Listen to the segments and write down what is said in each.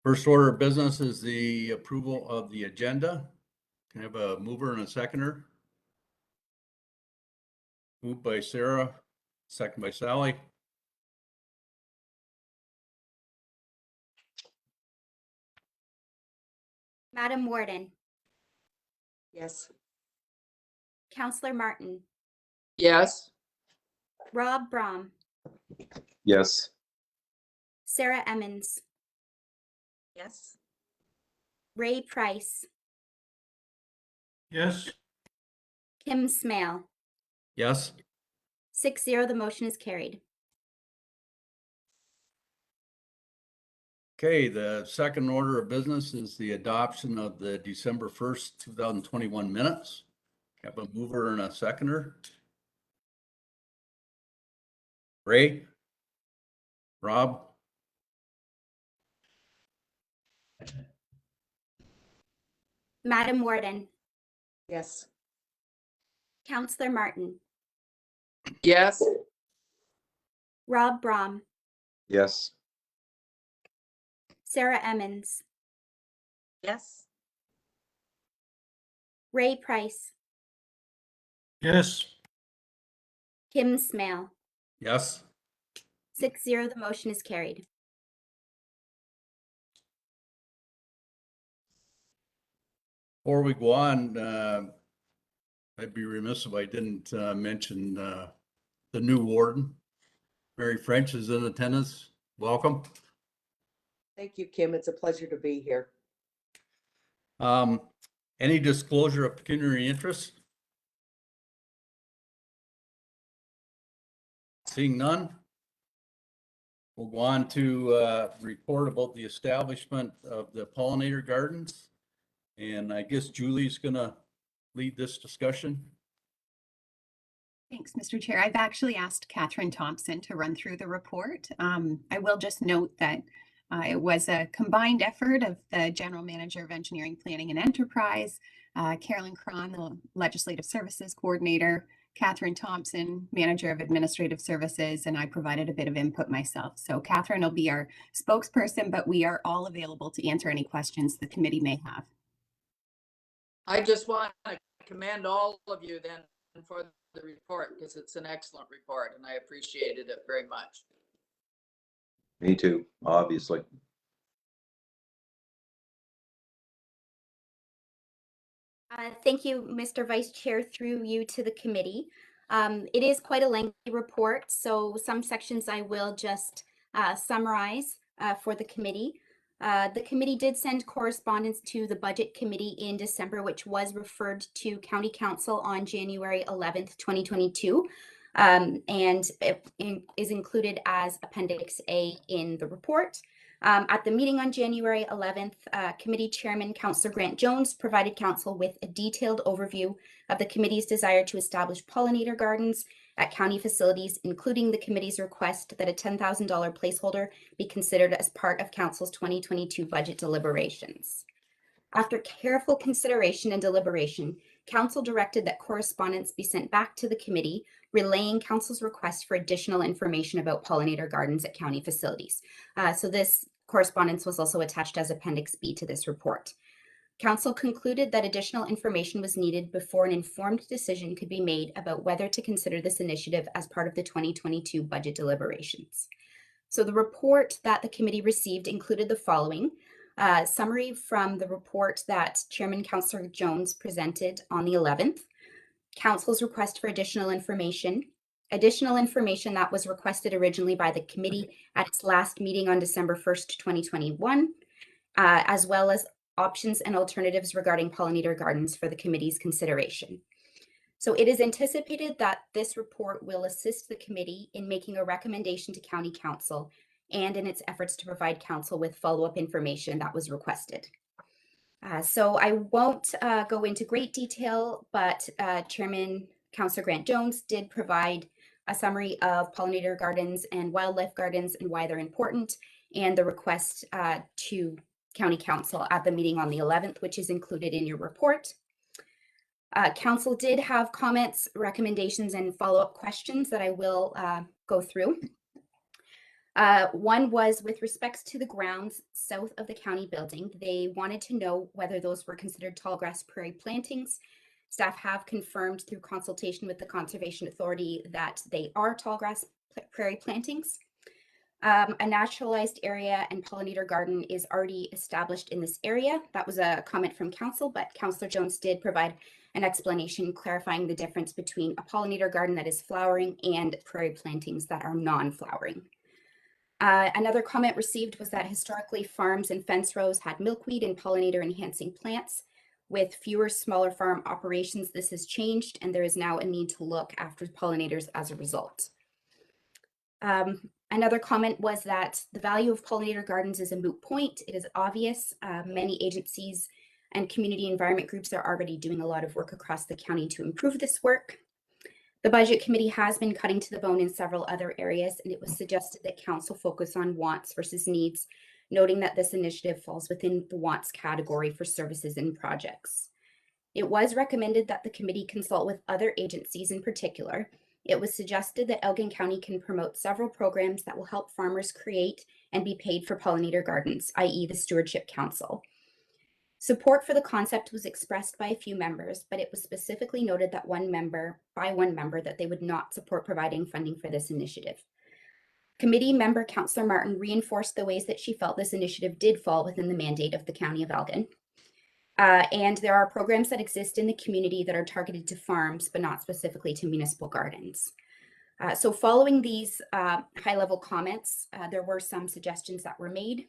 First order of business is the approval of the agenda. Can I have a mover and a seconder? Moved by Sarah, second by Sally. Madam Warden, Yes. Councillor Martin, Yes. Rob Brahm, Yes. Sarah Emmons, Yes. Ray Price, Yes. Kim Smale. Yes. 6-0, the motion is carried. Okay, the second order of business is the adoption of the December 1st, 2021 minutes. Have a mover and a seconder. Ray? Rob? Madam Warden, Yes. Councillor Martin, Yes. Rob Brahm, Yes. Sarah Emmons, Yes. Ray Price, Yes. Kim Smale. Yes. 6-0, the motion is carried. Before we go on, I'd be remiss if I didn't mention the new warden. Mary French is in attendance. Welcome. Thank you, Kim. It's a pleasure to be here. Any disclosure of pecuniary interest? Seeing none. We'll go on to report about the establishment of the pollinator gardens. And I guess Julie's gonna lead this discussion. Thanks, Mr. Chair. I've actually asked Catherine Thompson to run through the report. I will just note that it was a combined effort of the General Manager of Engineering, Planning and Enterprise, Carolyn Cron, the Legislative Services Coordinator, Catherine Thompson, Manager of Administrative Services, and I provided a bit of input myself. So Catherine will be our spokesperson, but we are all available to answer any questions the committee may have. I just want to commend all of you then for the report because it's an excellent report and I appreciated it very much. Me too, obviously. Thank you, Mr. Vice Chair, through you to the committee. It is quite a lengthy report, so some sections I will just summarize for the committee. The committee did send correspondence to the Budget Committee in December, which was referred to County Council on January 11th, 2022, and it is included as Appendix A in the report. At the meeting on January 11th, Committee Chairman Councillor Grant Jones provided Council with a detailed overview of the committee's desire to establish pollinator gardens at county facilities, including the committee's request that a $10,000 placeholder be considered as part of Council's 2022 budget deliberations. After careful consideration and deliberation, Council directed that correspondence be sent back to the committee, relaying Council's request for additional information about pollinator gardens at county facilities. So this correspondence was also attached as Appendix B to this report. Council concluded that additional information was needed before an informed decision could be made about whether to consider this initiative as part of the 2022 budget deliberations. So the report that the committee received included the following. Summary from the report that Chairman Councillor Jones presented on the 11th, Council's request for additional information that was requested originally by the committee at its last meeting on December 1st, 2021, as well as options and alternatives regarding pollinator gardens for the committee's consideration. So it is anticipated that this report will assist the committee in making a recommendation to County Council and in its efforts to provide Council with follow-up information that was requested. So I won't go into great detail, but Chairman Councillor Grant Jones did provide a summary of pollinator gardens and wildlife gardens and why they're important, and the request to County Council at the meeting on the 11th, which is included in your report. Council did have comments, recommendations, and follow-up questions that I will go through. One was with respects to the grounds south of the county building. They wanted to know whether those were considered tall grass prairie plantings. Staff have confirmed through consultation with the Conservation Authority that they are tall grass prairie plantings. A naturalized area and pollinator garden is already established in this area. That was a comment from council, but Councillor Jones did provide an explanation clarifying the difference between a pollinator garden that is flowering and prairie plantings that are non-flowering. Another comment received was that historically farms and fence rows had milkweed and pollinator enhancing plants. With fewer smaller farm operations, this has changed and there is now a need to look after pollinators as a result. Another comment was that the value of pollinator gardens is a moot point. It is obvious. Many agencies and community environment groups are already doing a lot of work across the county to improve this work. The budget committee has been cutting to the bone in several other areas, and it was suggested that council focus on wants versus needs, noting that this initiative falls within the wants category for services and projects. It was recommended that the committee consult with other agencies in particular. It was suggested that Elgin County can promote several programs that will help farmers create and be paid for pollinator gardens, i.e. the Stewardship Council. Support for the concept was expressed by a few members, but it was specifically noted that one member that they would not support providing funding for this initiative. Committee member Councillor Martin reinforced the ways that she felt this initiative did fall within the mandate of the County of Elgin. And there are programs that exist in the community that are targeted to farms, but not specifically to municipal gardens. So following these high-level comments, there were some suggestions that were made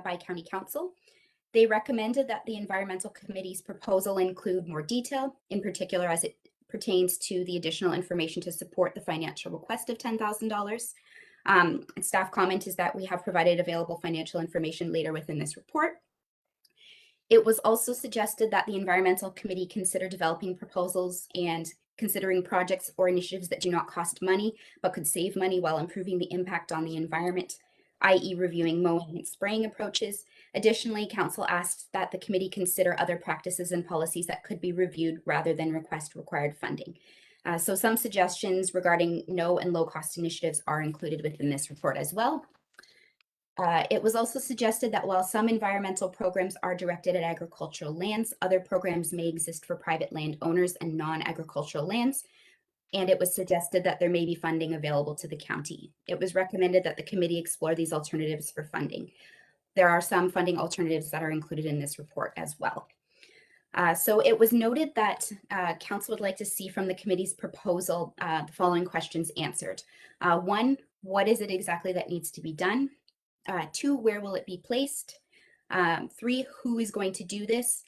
by County Council. They recommended that the Environmental Committee's proposal include more detail, in particular as it pertains to the additional information to support the financial request of $10,000. Staff comment is that we have provided available financial information later within this report. It was also suggested that the Environmental Committee consider developing proposals and considering projects or initiatives that do not cost money, but could save money while improving the impact on the environment, i.e. reviewing mowing and spraying approaches. Additionally, council asked that the committee consider other practices and policies that could be reviewed rather than request required funding. So some suggestions regarding no and low cost initiatives are included within this report as well. It was also suggested that while some environmental programs are directed at agricultural lands, other programs may exist for private landowners and non-agricultural lands. And it was suggested that there may be funding available to the county. It was recommended that the committee explore these alternatives for funding. There are some funding alternatives that are included in this report as well. So it was noted that council would like to see from the committee's proposal the following questions answered. 1, what is it exactly that needs to be done? 2, where will it be placed? 3, who is going to do this?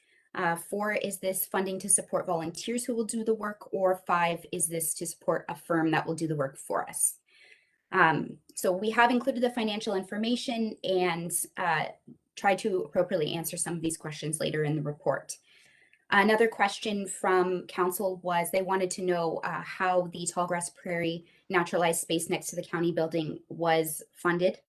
4, is this funding to support volunteers who will do the work? Or 5, is this to support a firm that will do the work for us? So we have included the financial information and tried to appropriately answer some of these questions later in the report. Another question from council was they wanted to know how the Tallgrass Prairie naturalized space next to the county building was funded.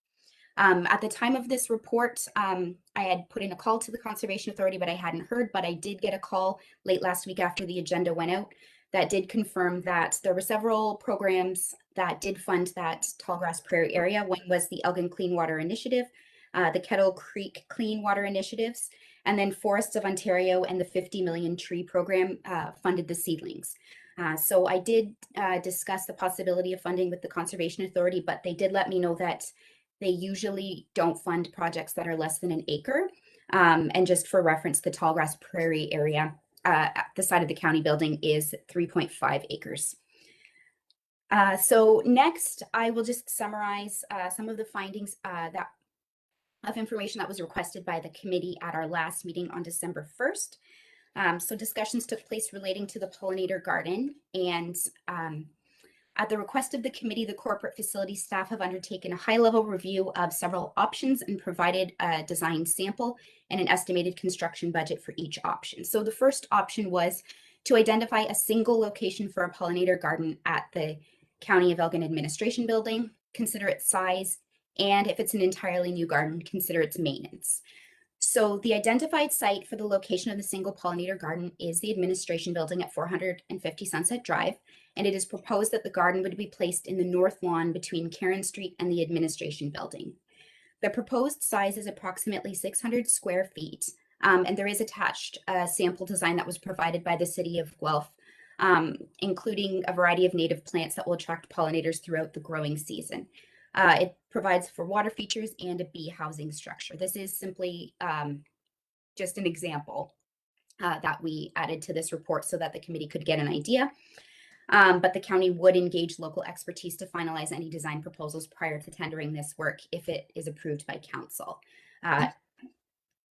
At the time of this report, I had put in a call to the Conservation Authority, but I hadn't heard, but I did get a call late last week after the agenda went out that did confirm that there were several programs that did fund that Tallgrass Prairie area. One was the Elgin Clean Water Initiative, the Kettle Creek Clean Water Initiatives, and then Forests of Ontario and the 50 Million Tree Program funded the seedlings. So I did discuss the possibility of funding with the Conservation Authority, but they did let me know that they usually don't fund projects that are less than an acre. And just for reference, the Tallgrass Prairie area at the side of the county building is 3.5 acres. So next, I will just summarize some of the findings of information that was requested by the committee at our last meeting on December 1st. So discussions took place relating to the pollinator garden, and at the request of the committee, the corporate facility staff have undertaken a high-level review of several options and provided a design sample and an estimated construction budget for each option. So the first option was to identify a single location for a pollinator garden at the County of Elgin Administration Building, consider its size, and if it's an entirely new garden, consider its maintenance. So the identified site for the location of the single pollinator garden is the administration building at 450 Sunset Drive. And it is proposed that the garden would be placed in the north lawn between Karen Street and the administration building. The proposed size is approximately 600 square feet. And there is attached a sample design that was provided by the city of Guelph, including a variety of native plants that will attract pollinators throughout the growing season. It provides for water features and a bee housing structure. This is simply just an example that we added to this report so that the committee could get an idea. But the county would engage local expertise to finalize any design proposals prior to tendering this work if it is approved by council.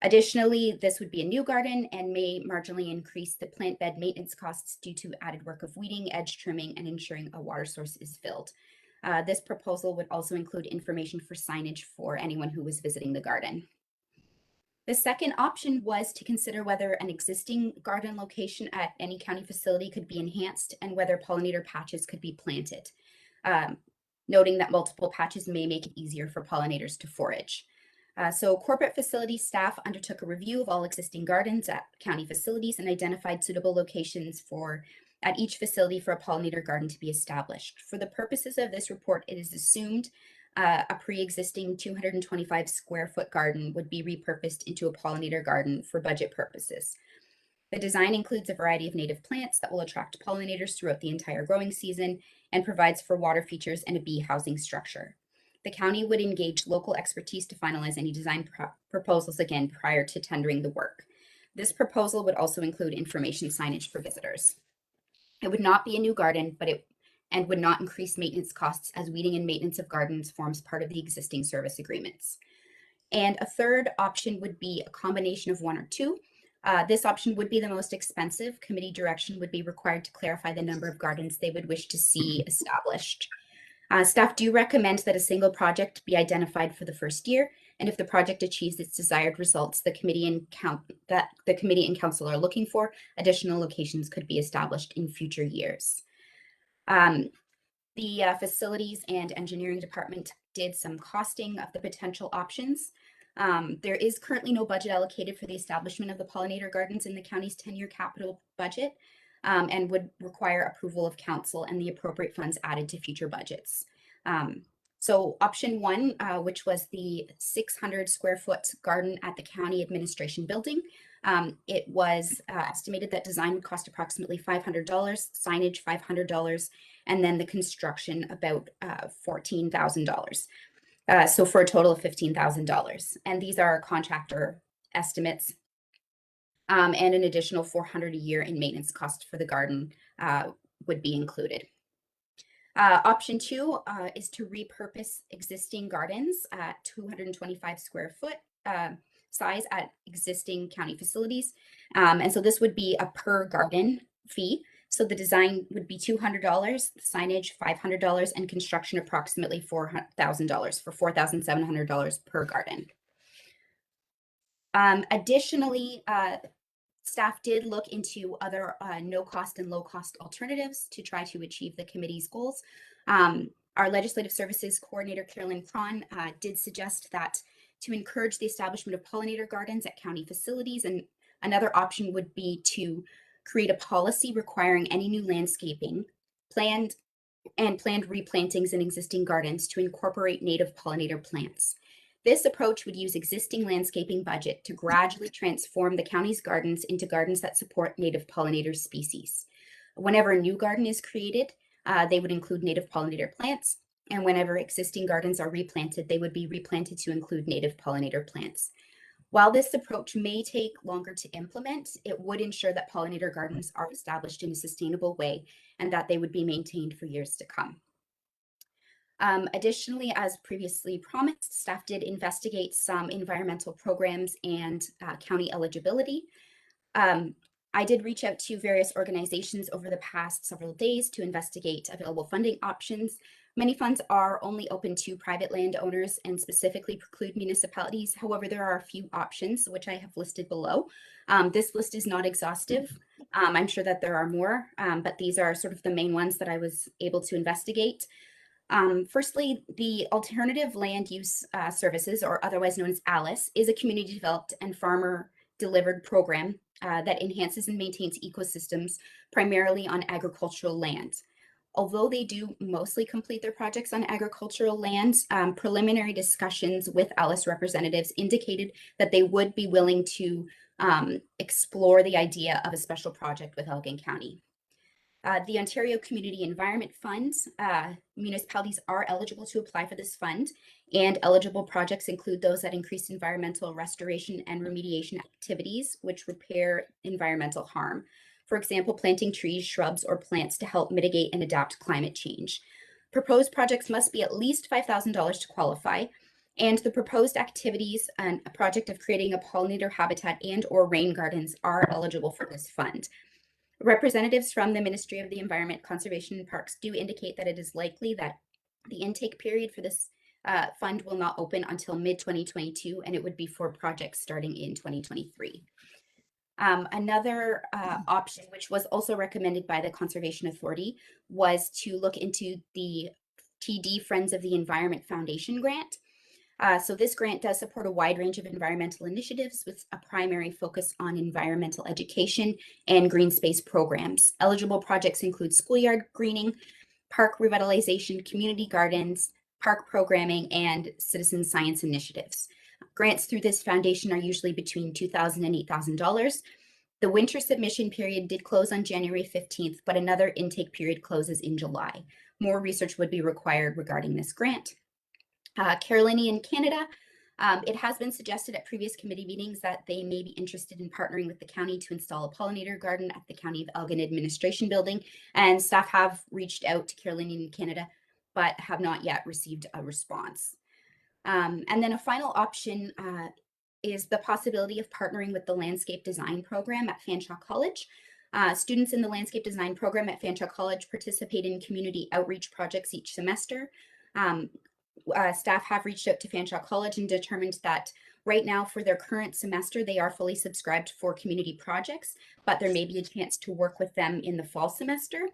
Additionally, this would be a new garden and may marginally increase the plant bed maintenance costs due to added work of weeding, edge trimming, and ensuring a water source is filled. This proposal would also include information for signage for anyone who was visiting the garden. The second option was to consider whether an existing garden location at any county facility could be enhanced and whether pollinator patches could be planted, noting that multiple patches may make it easier for pollinators to forage. So corporate facility staff undertook a review of all existing gardens at county facilities and identified suitable locations at each facility for a pollinator garden to be established. For the purposes of this report, it is assumed a pre-existing 225 square foot garden would be repurposed into a pollinator garden for budget purposes. The design includes a variety of native plants that will attract pollinators throughout the entire growing season and provides for water features and a bee housing structure. The county would engage local expertise to finalize any design proposals again prior to tendering the work. This proposal would also include information signage for visitors. It would not be a new garden, and would not increase maintenance costs as weeding and maintenance of gardens forms part of the existing service agreements. And a third option would be a combination of one or two. This option would be the most expensive. Committee direction would be required to clarify the number of gardens they would wish to see established. Staff do recommend that a single project be identified for the first year, and if the project achieves its desired results, the committee and council are looking for, additional locations could be established in future years. The facilities and engineering department did some costing of the potential options. There is currently no budget allocated for the establishment of the pollinator gardens in the county's 10-year capital budget, and would require approval of council and the appropriate funds added to future budgets. So option one, which was the 600 square foot garden at the county administration building, it was estimated that design would cost approximately $500, signage $500, and then the construction about $14,000. So for a total of $15,000. And these are contractor estimates. And an additional $400 a year in maintenance cost for the garden would be included. Option two is to repurpose existing gardens at 225 square foot size at existing county facilities. And so this would be a per garden fee. So the design would be $200, signage $500, and construction approximately $4,000 for $4,700 per garden. Additionally, staff did look into other no-cost and low-cost alternatives to try to achieve the committee's goals. Our Legislative Services Coordinator, Carolyn Cron, did suggest that to encourage the establishment of pollinator gardens at county facilities, and another option would be to create a policy requiring any new landscaping, planned replantings in existing gardens to incorporate native pollinator plants. This approach would use existing landscaping budget to gradually transform the county's gardens into gardens that support native pollinator species. Whenever a new garden is created, they would include native pollinator plants, and whenever existing gardens are replanted, they would be replanted to include native pollinator plants. While this approach may take longer to implement, it would ensure that pollinator gardens are established in a sustainable way and that they would be maintained for years to come. Additionally, as previously promised, staff did investigate some environmental programs and county eligibility. I did reach out to various organizations over the past several days to investigate available funding options. Many funds are only open to private landowners and specifically preclude municipalities. However, there are a few options, which I have listed below. This list is not exhaustive. I'm sure that there are more, but these are sort of the main ones that I was able to investigate. Firstly, the Alternative Land Use Services, or otherwise known as ALICE, is a community developed and farmer delivered program that enhances and maintains ecosystems primarily on agricultural land. Although they do mostly complete their projects on agricultural lands, preliminary discussions with ALICE representatives indicated that they would be willing to explore the idea of a special project with Elgin County. The Ontario Community Environment Fund, municipalities are eligible to apply for this fund, and eligible projects include those that increase environmental restoration and remediation activities, which repair environmental harm. For example, planting trees, shrubs, or plants to help mitigate and adapt climate change. Proposed projects must be at least $5,000 to qualify, and the proposed activities and a project of creating a pollinator habitat and or rain gardens are eligible for this fund. Representatives from the Ministry of the Environment, Conservation and Parks do indicate that it is likely that the intake period for this fund will not open until mid-2022, and it would be for projects starting in 2023. Another option, which was also recommended by the Conservation Authority, was to look into the TD Friends of the Environment Foundation grant. So this grant does support a wide range of environmental initiatives with a primary focus on environmental education and green space programs. Eligible projects include schoolyard greening, park revitalization, community gardens, park programming, and citizen science initiatives. Grants through this foundation are usually between $2,000 and $8,000. The winter submission period did close on January 15th, but another intake period closes in July. More research would be required regarding this grant. Carolinian Canada, it has been suggested at previous committee meetings that they may be interested in partnering with the county to install a pollinator garden at the County of Elgin Administration Building, and staff have reached out to Carolinian Canada, but have not yet received a response. And then a final option is the possibility of partnering with the Landscape Design Program at Fanshawe College. Students in the Landscape Design Program at Fanshawe College participate in community outreach projects each semester. Staff have reached out to Fanshawe College and determined that right now for their current semester, they are fully subscribed for community projects, but there may be a chance to work with them in the fall semester.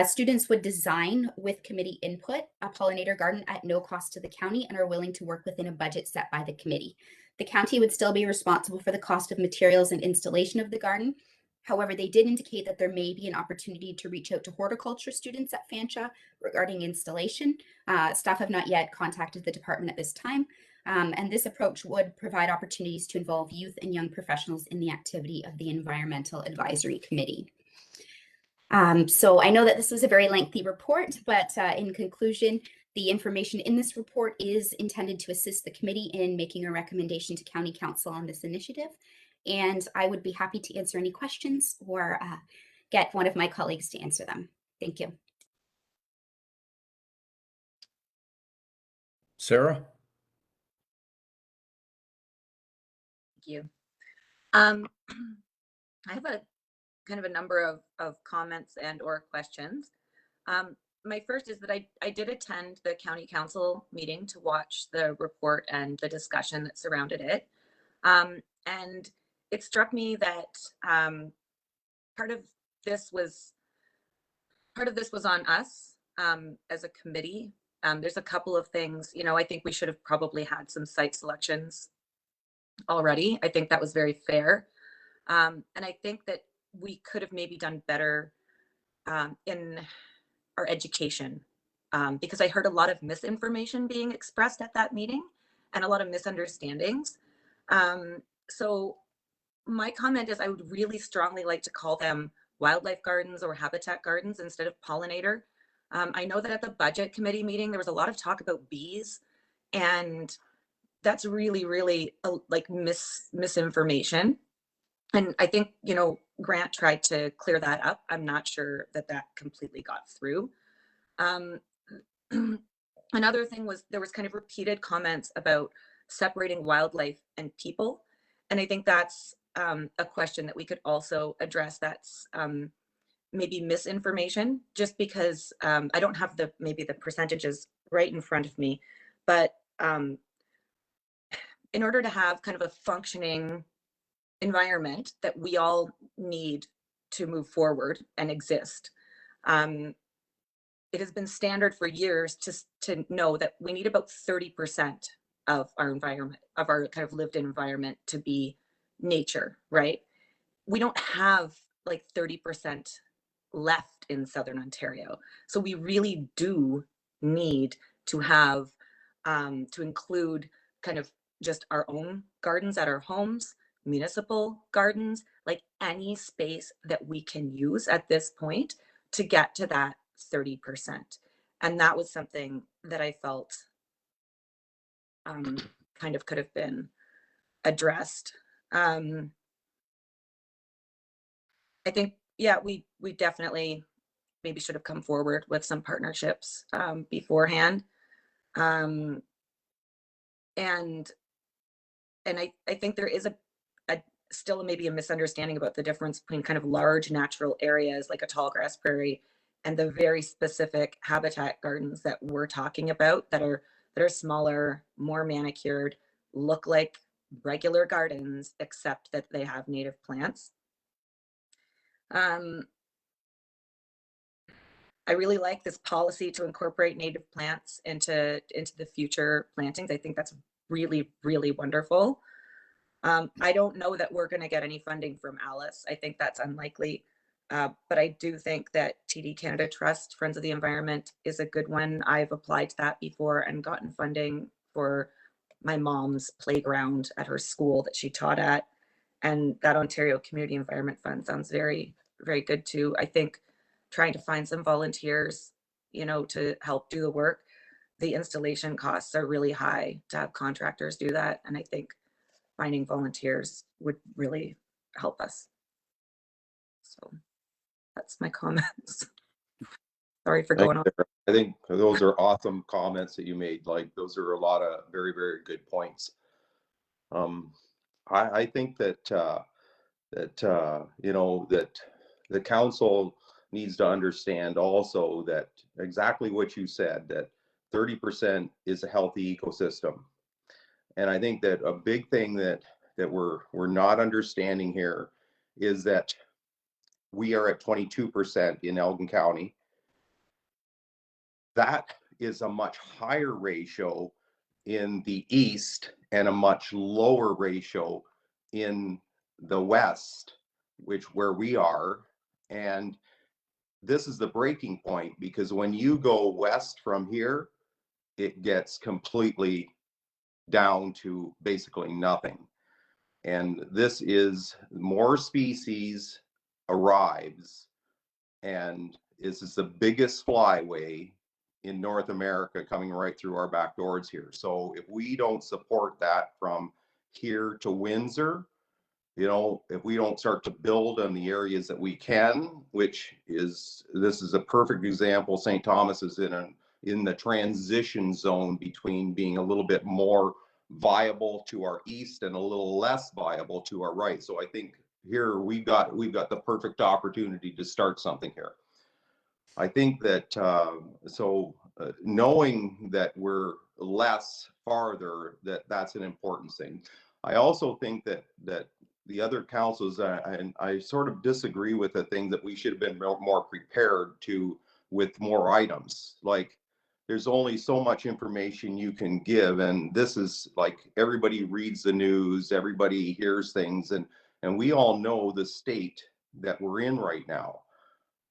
Students would design with committee input a pollinator garden at no cost to the county and are willing to work within a budget set by the committee. The county would still be responsible for the cost of materials and installation of the garden. However, they did indicate that there may be an opportunity to reach out to horticulture students at Fanshawe regarding installation. Staff have not yet contacted the department at this time, and this approach would provide opportunities to involve youth and young professionals in the activity of the Environmental Advisory Committee. So I know that this was a very lengthy report, but in conclusion, the information in this report is intended to assist the committee in making a recommendation to County Council on this initiative. And I would be happy to answer any questions or get one of my colleagues to answer them. Thank you. Sarah? Thank you. I have a kind of a number of comments and or questions. My first is that I did attend the county council meeting to watch the report and the discussion that surrounded it. And it struck me that part of this was on us as a committee. There's a couple of things, you know, I think we should have probably had some site selections already. I think that was very fair. And I think that we could have maybe done better in our education, because I heard a lot of misinformation being expressed at that meeting and a lot of misunderstandings. So my comment is I would really strongly like to call them wildlife gardens or habitat gardens instead of pollinator. I know that at the budget committee meeting, there was a lot of talk about bees, and that's really, really like misinformation. And I think, you know, Grant tried to clear that up. I'm not sure that that completely got through. Another thing was there was kind of repeated comments about separating wildlife and people. And I think that's a question that we could also address. That's maybe misinformation, just because I don't have maybe the percentages right in front of me, but in order to have kind of a functioning environment that we all need to move forward and exist, it has been standard for years to know that we need about 30% of our environment, of our kind of lived environment to be nature, right? We don't have like 30% left in Southern Ontario. So we really do need to have, to include kind of just our own gardens at our homes, municipal gardens, like any space that we can use at this point to get to that 30%. And that was something that I felt kind of could have been addressed. I think, yeah, we definitely maybe should have come forward with some partnerships beforehand. And I think there is a still maybe a misunderstanding about the difference between kind of large natural areas like a tall grass prairie and the very specific habitat gardens that we're talking about that are smaller, more manicured, look like regular gardens, except that they have native plants. I really like this policy to incorporate native plants into the future plantings. I think that's really, really wonderful. I don't know that we're going to get any funding from Alice. I think that's unlikely. But I do think that TD Canada Trust, Friends of the Environment, is a good one. I've applied to that before and gotten funding for my mom's playground at her school that she taught at. And that Ontario Community Environment Fund sounds very, very good too. I think trying to find some volunteers, you know, to help do the work. The installation costs are really high to have contractors do that. And I think finding volunteers would really help us. So that's my comments. Sorry for going on. I think those are awesome comments that you made. Like, those are a lot of very, very good points. I think that you know, that the council needs to understand also that exactly what you said, that 30% is a healthy ecosystem. And I think that a big thing that we're not understanding here is that we are at 22% in Elgin County. That is a much higher ratio in the east and a much lower ratio in the west, where we are. And this is the breaking point, because when you go west from here, it gets completely down to basically nothing. And this is more species arrives, and this is the biggest flyway in North America coming right through our back doors here. So if we don't support that from here to Windsor, you know, if we don't start to build on the areas that we can, which is, this is a perfect example. St. Thomas is in the transition zone between being a little bit more viable to our east and a little less viable to our right. So I think here we've got the perfect opportunity to start something here. I think that knowing that we're less farther, that's an important thing. I also think that the other councils, and I sort of disagree with the thing that we should have been more prepared to, with more items. Like, there's only so much information you can give, and this is like, everybody reads the news, everybody hears things, and we all know the state that we're in right now.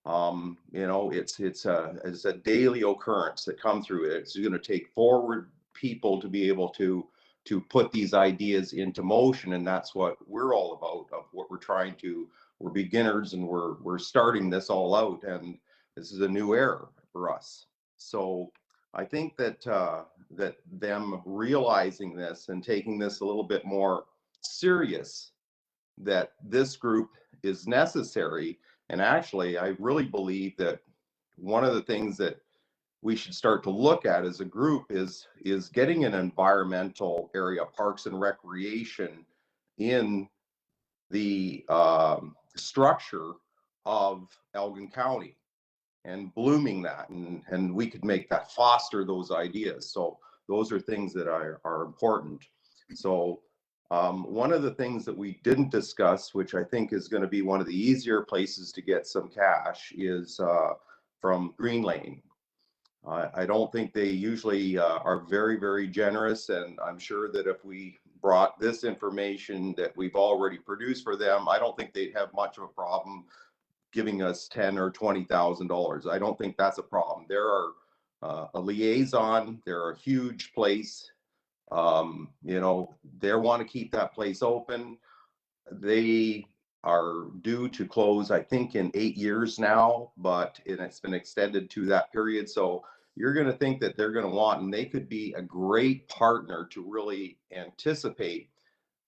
You know, it's a daily occurrence that come through it. It's going to take forward people to be able to put these ideas into motion, and that's what we're all about. Of what we're trying to, we're beginners, and we're starting this all out, and this is a new era for us. So I think that that them realizing this and taking this a little bit more serious, that this group is necessary. And actually, I really believe that one of the things that we should start to look at as a group is getting an environmental area, parks and recreation, in the structure of Elgin County, and blooming that, and we could make that, foster those ideas. So those are things that are important. So one of the things that we didn't discuss, which I think is going to be one of the easier places to get some cash, is from Green Lane. I don't think they usually are very, very generous, and I'm sure that if we brought this information that we've already produced for them, I don't think they'd have much of a problem giving us $10,000 or $20,000. I don't think that's a problem. There are a liaison, they're a huge place. You know, they want to keep that place open. They are due to close, I think, in 8 years now, but it's been extended to that period. So you're going to think that they're going to want, and they could be a great partner to really anticipate,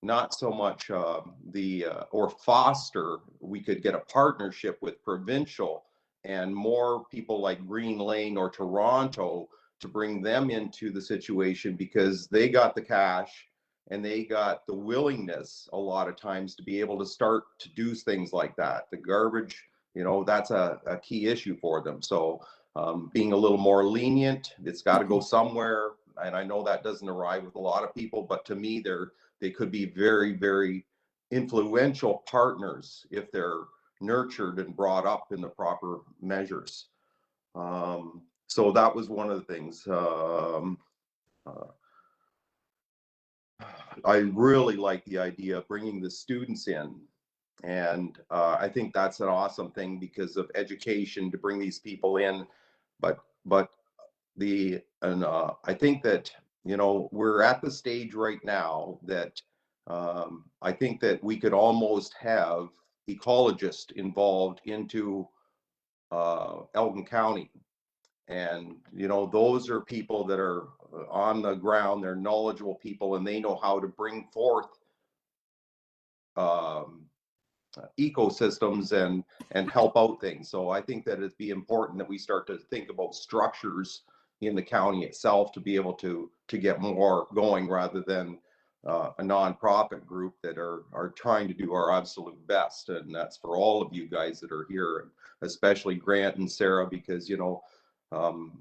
not so much or foster. We could get a partnership with provincial and more people like Green Lane or Toronto to bring them into the situation, because they got the cash and they got the willingness a lot of times to be able to start to do things like that. The garbage, you know, that's a key issue for them. So being a little more lenient, it's got to go somewhere. And I know that doesn't arrive with a lot of people, but to me, they could be very, very influential partners if they're nurtured and brought up in the proper measures. So that was one of the things. I really like the idea of bringing the students in. And I think that's an awesome thing because of education to bring these people in. But I think that, you know, we're at the stage right now that I think that we could almost have ecologists involved into Elgin County. And, you know, those are people that are on the ground, they're knowledgeable people, and they know how to bring forth ecosystems and help out things. So I think that it'd be important that we start to think about structures in the county itself to be able to get more going, rather than a nonprofit group that are trying to do our absolute best. And that's for all of you guys that are here, especially Grant and Sarah, because, you know,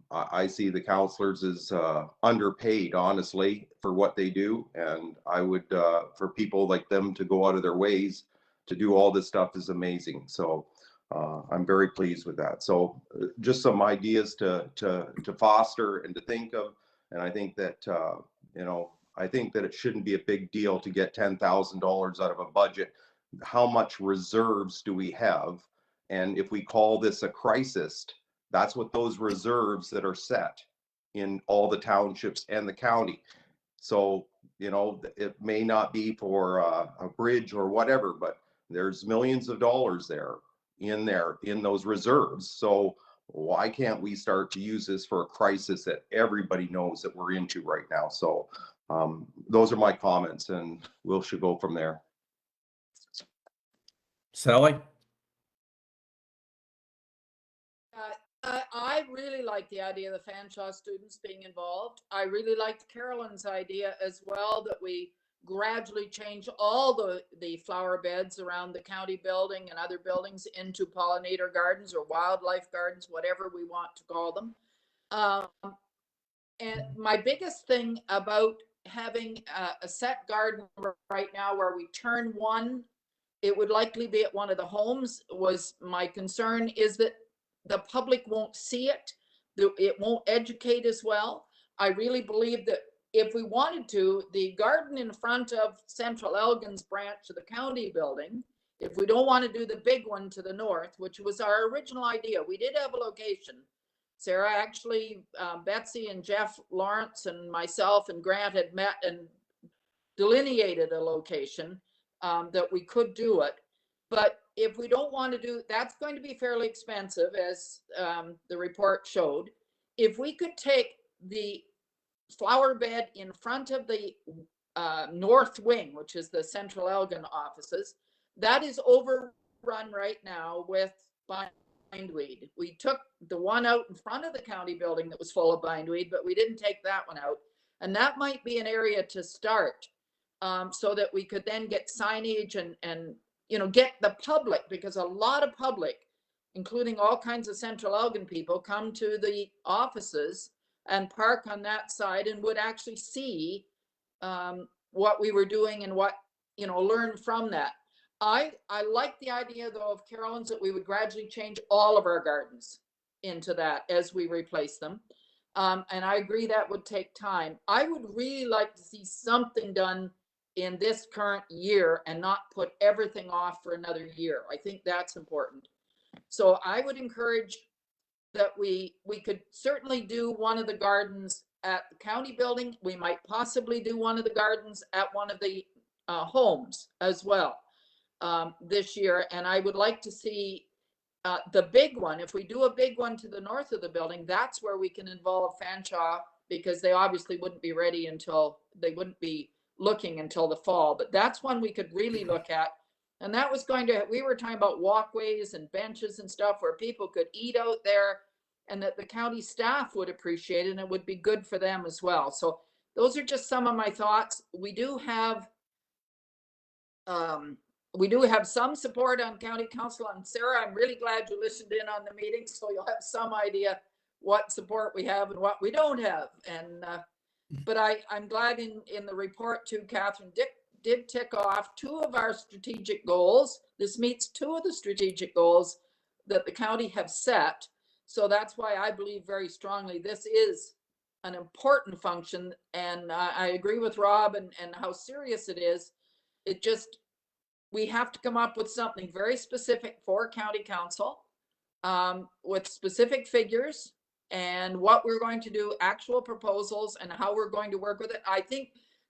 I see the counselors as underpaid, honestly, for what they do. And I would, for people like them to go out of their ways to do all this stuff is amazing. So I'm very pleased with that. So just some ideas to foster and to think of. And I think that, you know, I think that it shouldn't be a big deal to get $10,000 out of a budget. How much reserves do we have? And if we call this a crisis, that's what those reserves that are set in all the townships and the county. So, you know, it may not be for a bridge or whatever, but there's millions of dollars in those reserves. So why can't we start to use this for a crisis that everybody knows that we're into right now? So those are my comments, and should go from there. Sally? I really like the idea of the Fanshawe students being involved. I really liked Carolyn's idea as well, that we gradually change all the flower beds around the county building and other buildings into pollinator gardens or wildlife gardens, whatever we want to call them. And my biggest thing about having a set garden right now where we turn one, it would likely be at one of the homes, was my concern, is that the public won't see it. It won't educate as well. I really believe that if we wanted to, the garden in front of Central Elgin's branch of the county building, if we don't want to do the big one to the north, which was our original idea, we did have a location. Sarah, actually, Betsy and Jeff Lawrence and myself and Grant had met and delineated a location that we could do it. But if we don't want to do, that's going to be fairly expensive, as the report showed. If we could take the flower bed in front of the north wing, which is the Central Elgin offices, that is overrun right now with bindweed. We took the one out in front of the county building that was full of bindweed, but we didn't take that one out. And that might be an area to start, so that we could then get signage and you know, get the public, because a lot of public, including all kinds of Central Elgin people, come to the offices and park on that side and would actually see what we were doing and what, you know, learn from that. I like the idea, though, of Carolyn's, that we would gradually change all of our gardens into that as we replace them. And I agree that would take time. I would really like to see something done in this current year and not put everything off for another year. I think that's important. So I would encourage that we could certainly do one of the gardens at the county building. We might possibly do one of the gardens at one of the homes as well this year. And I would like to see the big one. If we do a big one to the north of the building, that's where we can involve Fanshawe, because they obviously wouldn't be ready until, they wouldn't be looking until the fall. But that's one we could really look at. And that was going to, we were talking about walkways and benches and stuff where people could eat out there, and that the county staff would appreciate it, and it would be good for them as well. So those are just some of my thoughts. We do have some support on county council. And Sarah, I'm really glad you listened in on the meeting, so you'll have some idea what support we have and what we don't have. And but I'm glad in the report too, Catherine did tick off 2 of our strategic goals. This meets 2 of the strategic goals that the county have set. So that's why I believe very strongly this is an important function. And I agree with Rob and how serious it is. It just, we have to come up with something very specific for county council with specific figures and what we're going to do, actual proposals, and how we're going to work with it. I think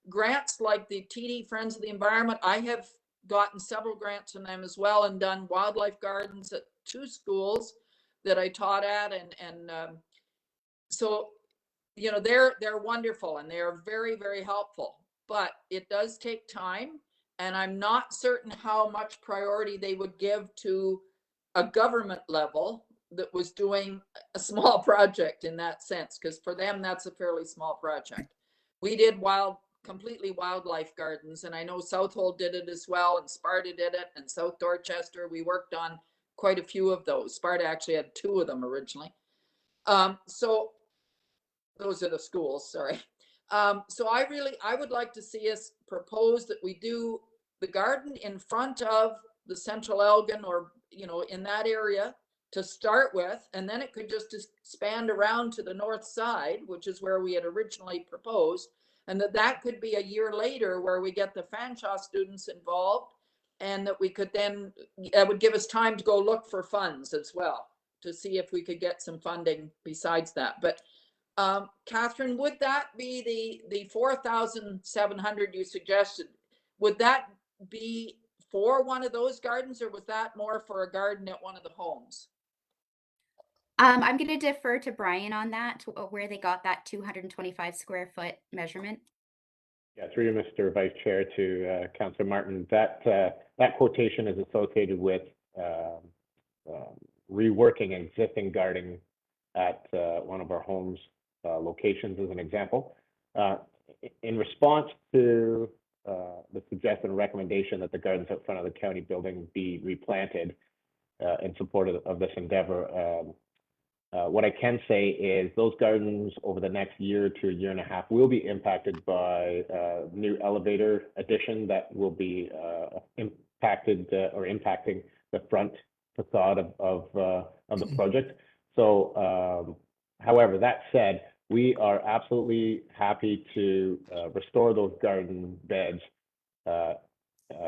grants like the TD Friends of the Environment, I have gotten several grants from them as well, and done wildlife gardens at 2 schools that I taught at. And so, you know, they're wonderful and they're very, very helpful, but it does take time. And I'm not certain how much priority they would give to a government level that was doing a small project in that sense, because for them, that's a fairly small project. We did completely wildlife gardens, and I know Southold did it as well, and Sparta did it, and South Dorchester. We worked on quite a few of those. Sparta actually had 2 of them originally. So those are the schools, sorry. So I would like to see us propose that we do the garden in front of the Central Elgin, or, you know, in that area to start with, and then it could just expand around to the north side, which is where we had originally proposed, and that could be a year later where we get the Fanshawe students involved, and that we could then, that would give us time to go look for funds as well, to see if we could get some funding besides that. But Catherine, would that be the 4,700 you suggested? Would that be for one of those gardens, or was that more for a garden at one of the homes? I'm going to defer to Brian on that, where they got that 225 square foot measurement. Yeah, through you, Mr. Vice Chair, to Councillor Martin. That quotation is associated with reworking existing gardening at one of our homes locations, as an example. In response to the suggested recommendation that the gardens out front of the county building be replanted in support of this endeavor, what I can say is those gardens over the next year to a year and a half will be impacted by new elevator addition that will be impacting the front facade of the project. So, however, that said, we are absolutely happy to restore those garden beds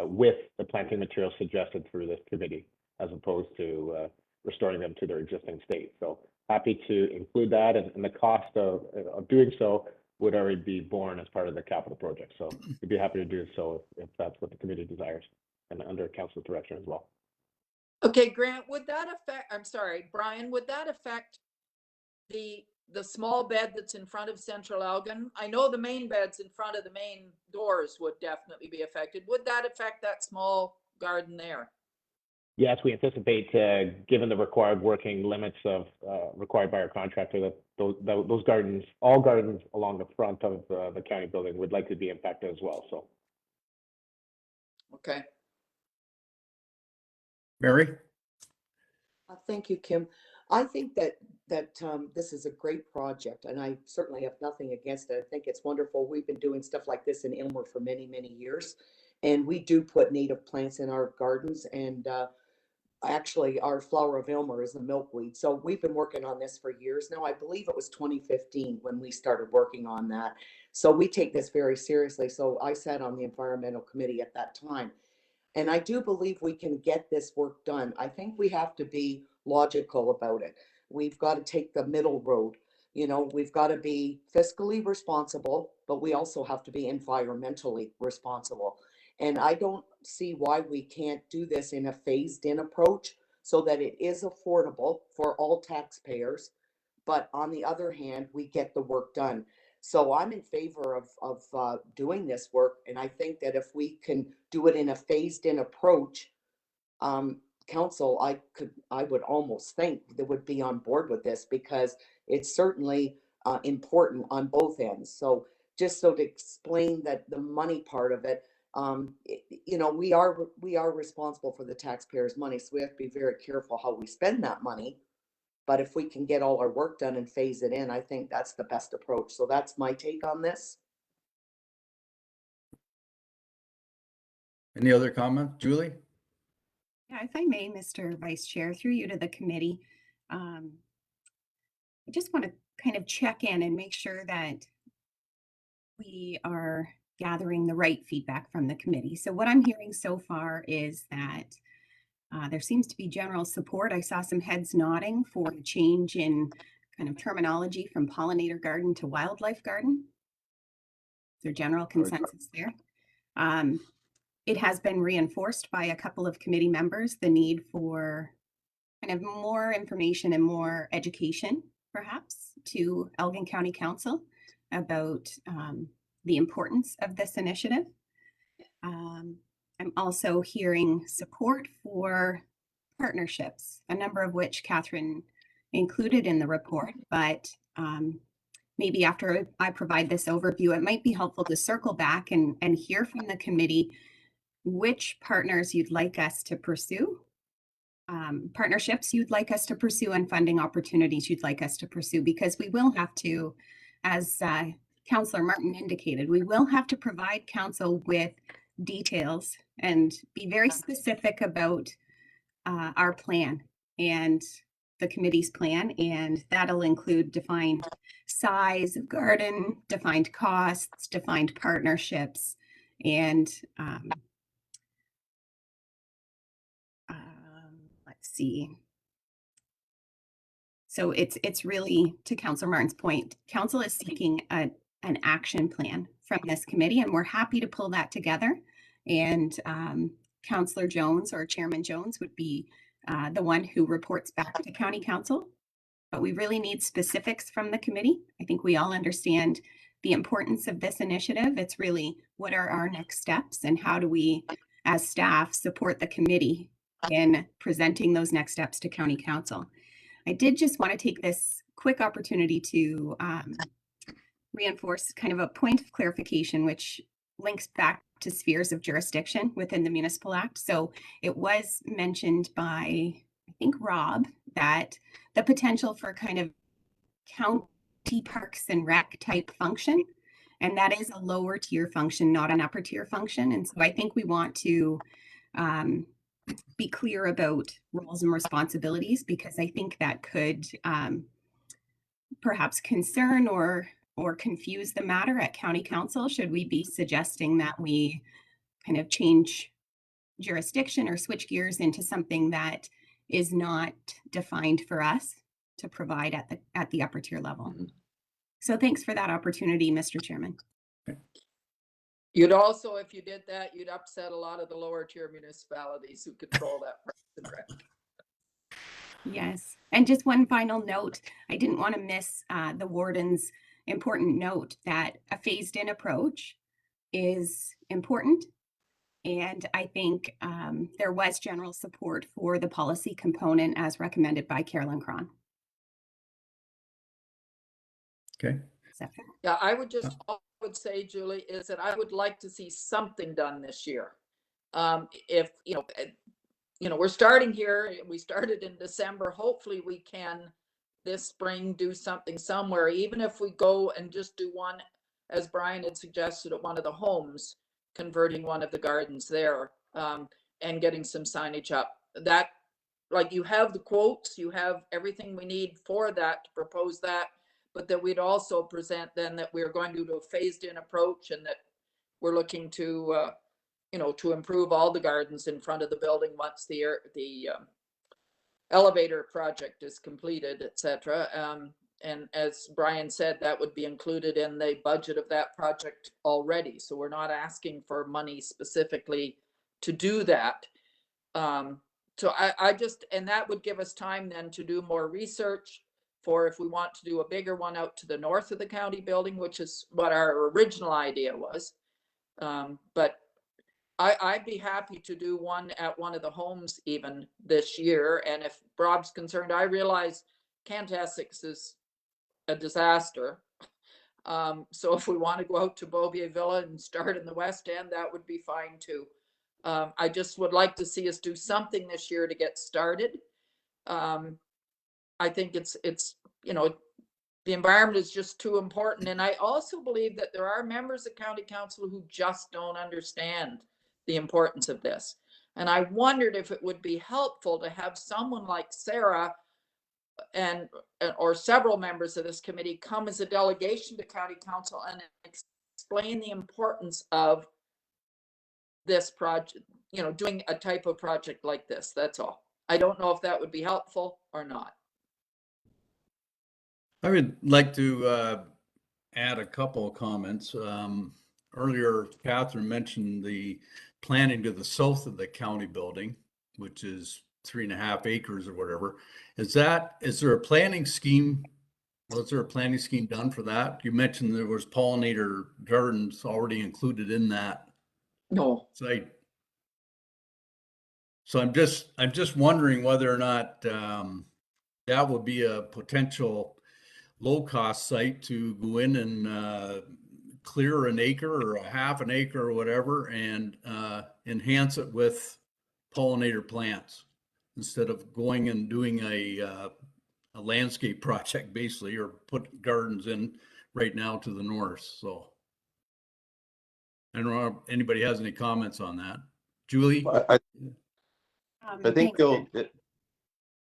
with the planting material suggested through this committee, as opposed to restoring them to their existing state. So happy to include that, and the cost of doing so would already be borne as part of the capital project. So we'd be happy to do so if that's what the committee desires, and under council's direction as well. Okay, Grant, would that affect, I'm sorry, Brian, would that affect the small bed that's in front of Central Elgin? I know the main beds in front of the main doors would definitely be affected. Would that affect that small garden there? Yes, we anticipate, given the required working limits of required by our contractor, that those gardens, all gardens along the front of the county building would likely be impacted as well. So, okay. Mary? Thank you, Kim. I think that this is a great project, and I certainly have nothing against it. I think it's wonderful. We've been doing stuff like this in Aylmer for many, many years, and we do put native plants in our gardens. And actually, our flower of Aylmer is the milkweed. So we've been working on this for years now. I believe it was 2015 when we started working on that. So we take this very seriously. So I sat on the environmental committee at that time. And I do believe we can get this work done. I think we have to be logical about it. We've got to take the middle road. You know, we've got to be fiscally responsible, but we also have to be environmentally responsible. And I don't see why we can't do this in a phased in approach so that it is affordable for all taxpayers. But on the other hand, we get the work done. So I'm in favor of doing this work. And I think that if we can do it in a phased in approach, council, I would almost think that would be on board with this because it's certainly important on both ends. So just so to explain that the money part of it, you know, we are responsible for the taxpayers' money. So we have to be very careful how we spend that money. But if we can get all our work done and phase it in, I think that's the best approach. So that's my take on this. Any other comments? Julie? Yeah, if I may, Mr. Vice Chair, through you to the committee, I just want to kind of check in and make sure that we are gathering the right feedback from the committee. So what I'm hearing so far is that there seems to be general support. I saw some heads nodding for a change in kind of terminology from pollinator garden to wildlife garden. Is there general consensus there? It has been reinforced by a couple of committee members, the need for kind of more information and more education, perhaps, to Elgin County Council about the importance of this initiative. I'm also hearing support for partnerships, a number of which Catherine included in the report, but maybe after I provide this overview, it might be helpful to circle back and hear from the committee which partners you'd like us to pursue, partnerships you'd like us to pursue, and funding opportunities you'd like us to pursue, because we will have to, as Councillor Martin indicated, we will have to provide council with details and be very specific about our plan and the committee's plan, and that'll include defined size of garden, defined costs, defined partnerships, and let's see. So it's really, to Councillor Martin's point, council is seeking an action plan from this committee, and we're happy to pull that together. And Councillor Jones or Chairman Jones would be the one who reports back to County Council. But we really need specifics from the committee. I think we all understand the importance of this initiative. It's really, what are our next steps and how do we, as staff, support the committee in presenting those next steps to County Council. I did just want to take this quick opportunity to reinforce kind of a point of clarification, which links back to spheres of jurisdiction within the Municipal Act. So it was mentioned by, I think, Rob, that the potential for kind of county parks and rec type function, and that is a lower tier function, not an upper tier function. And so I think we want to be clear about roles and responsibilities, because I think that could perhaps concern or confuse the matter at County Council. Should we be suggesting that we kind of change jurisdiction or switch gears into something that is not defined for us to provide at the upper tier level? So thanks for that opportunity, Mr. Chairman. You'd also, if you did that, you'd upset a lot of the lower tier municipalities who control that Parks and Rec. Yes, and just one final note, I didn't want to miss the warden's important note that a phased in approach is important. And I think there was general support for the policy component as recommended by Carolyn Cron. Okay. Yeah, I would just would say, Julie, is that I would like to see something done this year. If we're starting here, we started in December. Hopefully we can this spring do something somewhere, even if we go and just do one, as Brian had suggested, at one of the homes, converting one of the gardens there, and getting some signage up. That like you have the quotes, you have everything we need for that to propose that, but that we'd also present then that we're going to do a phased in approach and that we're looking to, to improve all the gardens in front of the building once the elevator project is completed, et cetera. And as Brian said, that would be included in the budget of that project already. So we're not asking for money specifically to do that. So I just, and that would give us time then to do more research for if we want to do a bigger one out to the north of the county building, which is what our original idea was. But I'd be happy to do one at one of the homes even this year. And if Rob's concerned, I realize Kent Essex is a disaster. So if we want to go out to Beauvier Villa and start in the West End, that would be fine too. I just would like to see us do something this year to get started. I think it's, the environment is just too important. And I also believe that there are members of county council who just don't understand the importance of this. And I wondered if it would be helpful to have someone like Sarah or several members of this committee come as a delegation to county council and explain the importance of this project, doing a type of project like this. That's all. I don't know if that would be helpful or not. I would like to add a couple of comments. Earlier, Catherine mentioned the planning to the south of the county building, which is 3.5 acres or whatever. Is there a planning scheme? Was there a planning scheme done for that? You mentioned there was pollinator gardens already included in that No. site. So I'm just wondering whether or not that would be a potential low-cost site to go in and clear an acre or a half an acre or whatever and enhance it with pollinator plants instead of going and doing a landscape project basically, or put gardens in right now to the north. So I don't know if anybody has any comments on that. Julie? I think Thanks.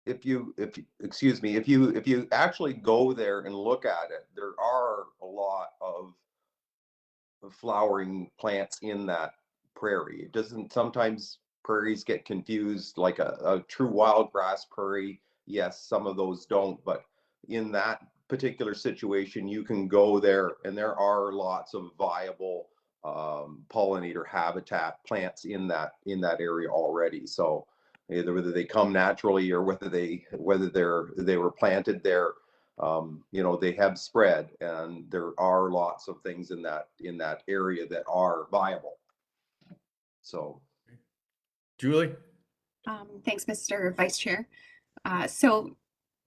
if you if you actually go there and look at it, there are a lot of flowering plants in that prairie. It doesn't, sometimes prairies get confused, like a true wild grass prairie. Yes, some of those don't, but in that particular situation, you can go there and there are lots of viable pollinator habitat plants in that area already. So either whether they come naturally or whether they were planted there, they have spread, and there are lots of things in that area that are viable. So, Julie? Thanks, Mr. Vice Chair. So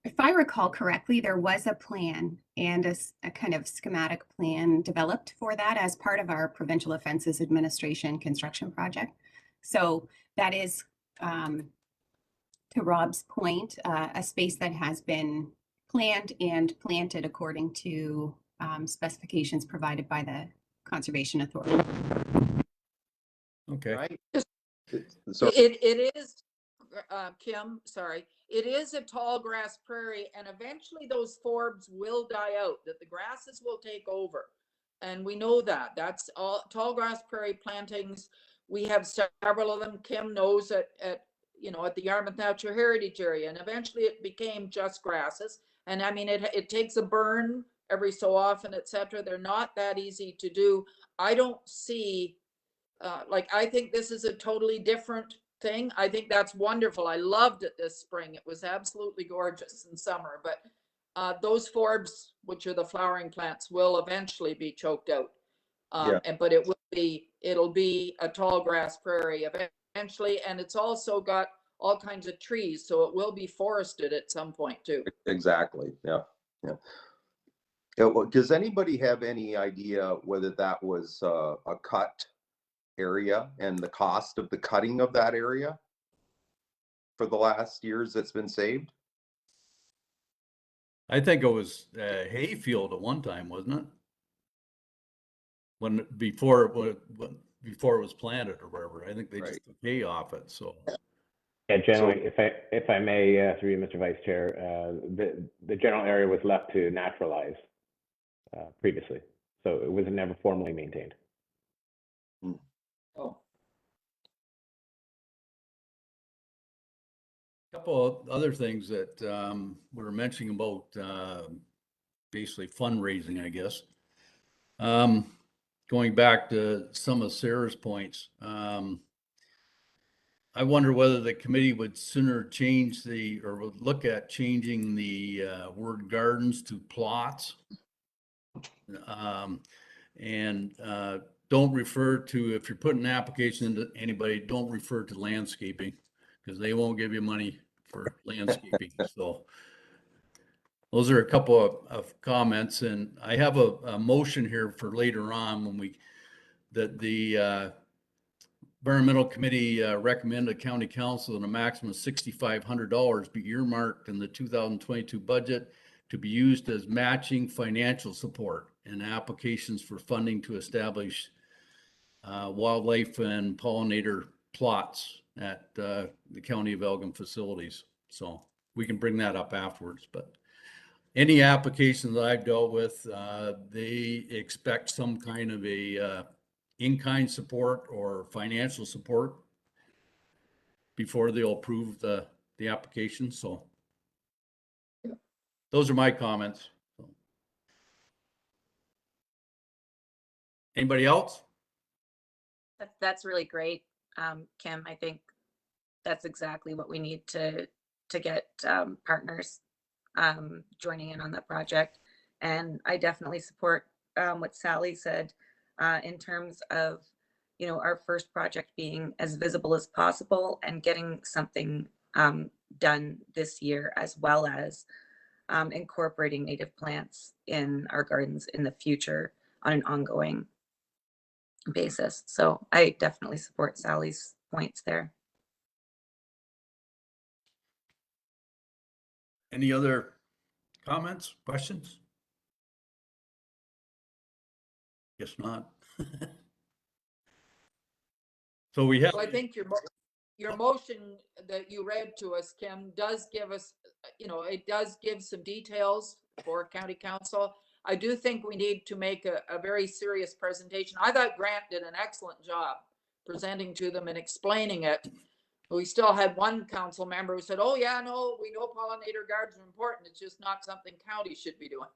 if I recall correctly, there was a plan and a kind of schematic plan developed for that as part of our Provincial Offences Administration construction project. So that is, to Rob's point, a space that has been planned and planted according to specifications provided by the Conservation Authority. Okay. right. So It is, Kim, sorry, it is a tall grass prairie, and eventually those forbs will die out, that the grasses will take over. And we know that. That's all tall grass prairie plantings. We have several of them. Kim knows at the Yarmouth Natural Heritage Area, and eventually it became just grasses. And I mean, it takes a burn every so often, etc. They're not that easy to do. I don't see, I think this is a totally different thing. I think that's wonderful. I loved it this spring. It was absolutely gorgeous in summer, but those forbs, which are the flowering plants, will eventually be choked out. But it'll be a tall grass prairie eventually, and it's also got all kinds of trees, so it will be forested at some point too. exactly, yeah. Well, does anybody have any idea whether that was a cut area and the cost of the cutting of that area for the last years that's been saved? I think it was a hayfield at one time, wasn't it? Before it was planted or whatever. I think they just Right. took hay off it, so. Yeah, generally, if I may, through you, Mr. Vice Chair, the general area was left to naturalize previously, so it was never formally maintained. Oh, Couple of other things that we were mentioning about basically fundraising, I guess. Going back to some of Sarah's points, I wonder whether the committee would sooner change or would look at changing the word gardens to plots. And don't refer to, if you're putting an application into anybody, don't refer to landscaping, because they won't give you money for landscaping. So those are a couple of comments, and I have a motion here for later on when that the environmental committee recommend a county council that a maximum of $6,500 be earmarked in the 2022 budget to be used as matching financial support and applications for funding to establish wildlife and pollinator plots at the County of Elgin facilities. So we can bring that up afterwards, but any applications that I've dealt with, they expect some kind of a in-kind support or financial support before they'll approve the application. So those are my comments. Anybody else? That's really great, Kim. I think that's exactly what we need to get partners joining in on the project. And I definitely support what Sally said in terms of, our first project being as visible as possible and getting something done this year, as well as incorporating native plants in our gardens in the future on an ongoing basis. So I definitely support Sally's points there. Any other comments, questions? Guess not. So we have. so I think your motion that you read to us, Kim, does give us, it does give some details for county council. I do think we need to make a very serious presentation. I thought Grant did an excellent job presenting to them and explaining it. We still had one council member who said, oh yeah, no, we know pollinator gardens are important. It's just not something county should be doing.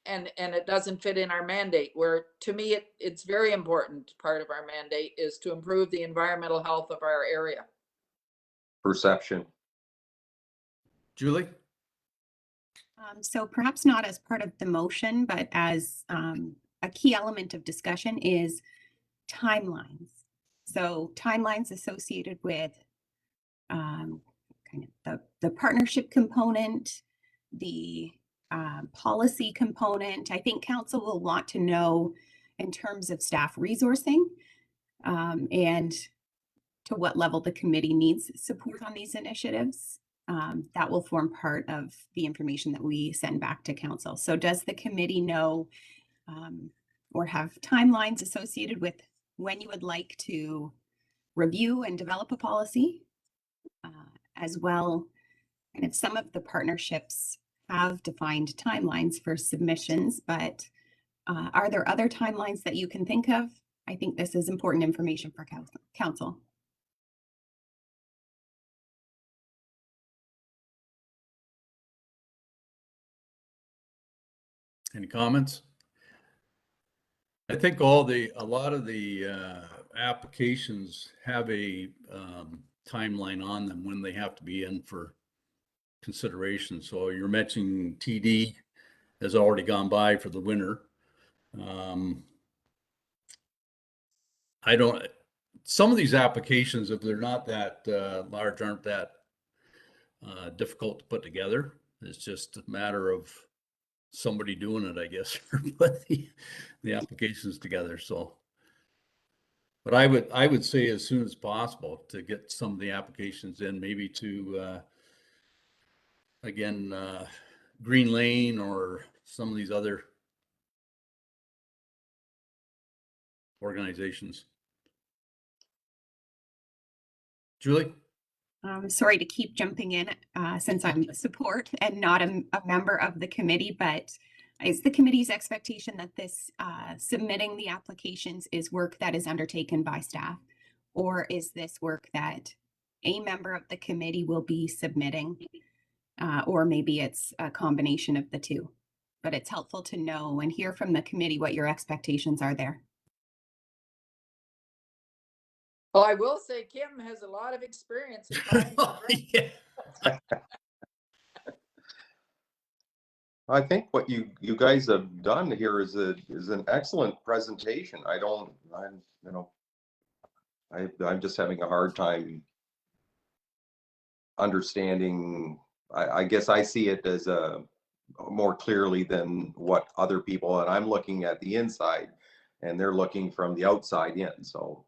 And it doesn't fit in our mandate, where to me, it's very important. Part of our mandate is to improve the environmental health of our area. Perception. Julie? So perhaps not as part of the motion, but as a key element of discussion is timelines. So timelines associated with kind of the partnership component, the policy component. I think council will want to know in terms of staff resourcing and to what level the committee needs support on these initiatives. That will form part of the information that we send back to council. So does the committee know or have timelines associated with when you would like to review and develop a policy? As well, and if some of the partnerships have defined timelines for submissions, but are there other timelines that you can think of? I think this is important information for council. Any comments? I think a lot of the applications have a timeline on them when they have to be in for consideration. So you're mentioning TD has already gone by for the winter. Some of these applications, if they're not that large, aren't that difficult to put together. It's just a matter of somebody doing it, I guess, or put the applications together. So, but I would say as soon as possible to get some of the applications in, maybe to again, Green Lane or some of these other organizations. Julie? Sorry to keep jumping in since I'm support and not a member of the committee, but is the committee's expectation that this submitting the applications is work that is undertaken by staff? Or is this work that a member of the committee will be submitting? Or maybe it's a combination of the two. But it's helpful to know and hear from the committee what your expectations are there. Well, I will say Kim has a lot of experience in finding grants. Yeah. I think what you guys have done here is an excellent presentation. I'm just having a hard time understanding. I guess I see it as more clearly than what other people, and I'm looking at the inside and they're looking from the outside in. So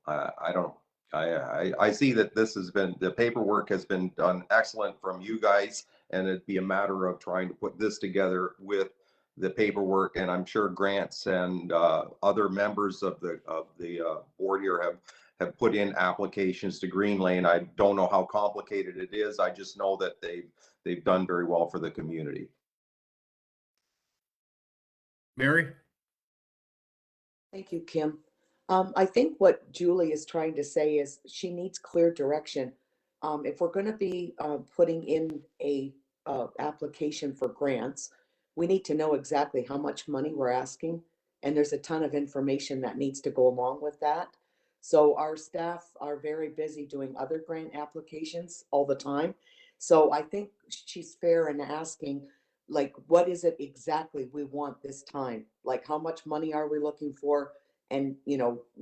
I see that the paperwork has been done excellent from you guys, and it'd be a matter of trying to put this together with the paperwork. And I'm sure Grants and other members of the board here have put in applications to Green Lane. I don't know how complicated it is. I just know that they've done very well for the community. Mary? Thank you, Kim. I think what Julie is trying to say is she needs clear direction. If we're going to be putting in a application for grants, we need to know exactly how much money we're asking, and there's a ton of information that needs to go along with that. So our staff are very busy doing other grant applications all the time. So I think she's fair in asking, like, what is it exactly we want this time? Like, how much money are we looking for? And,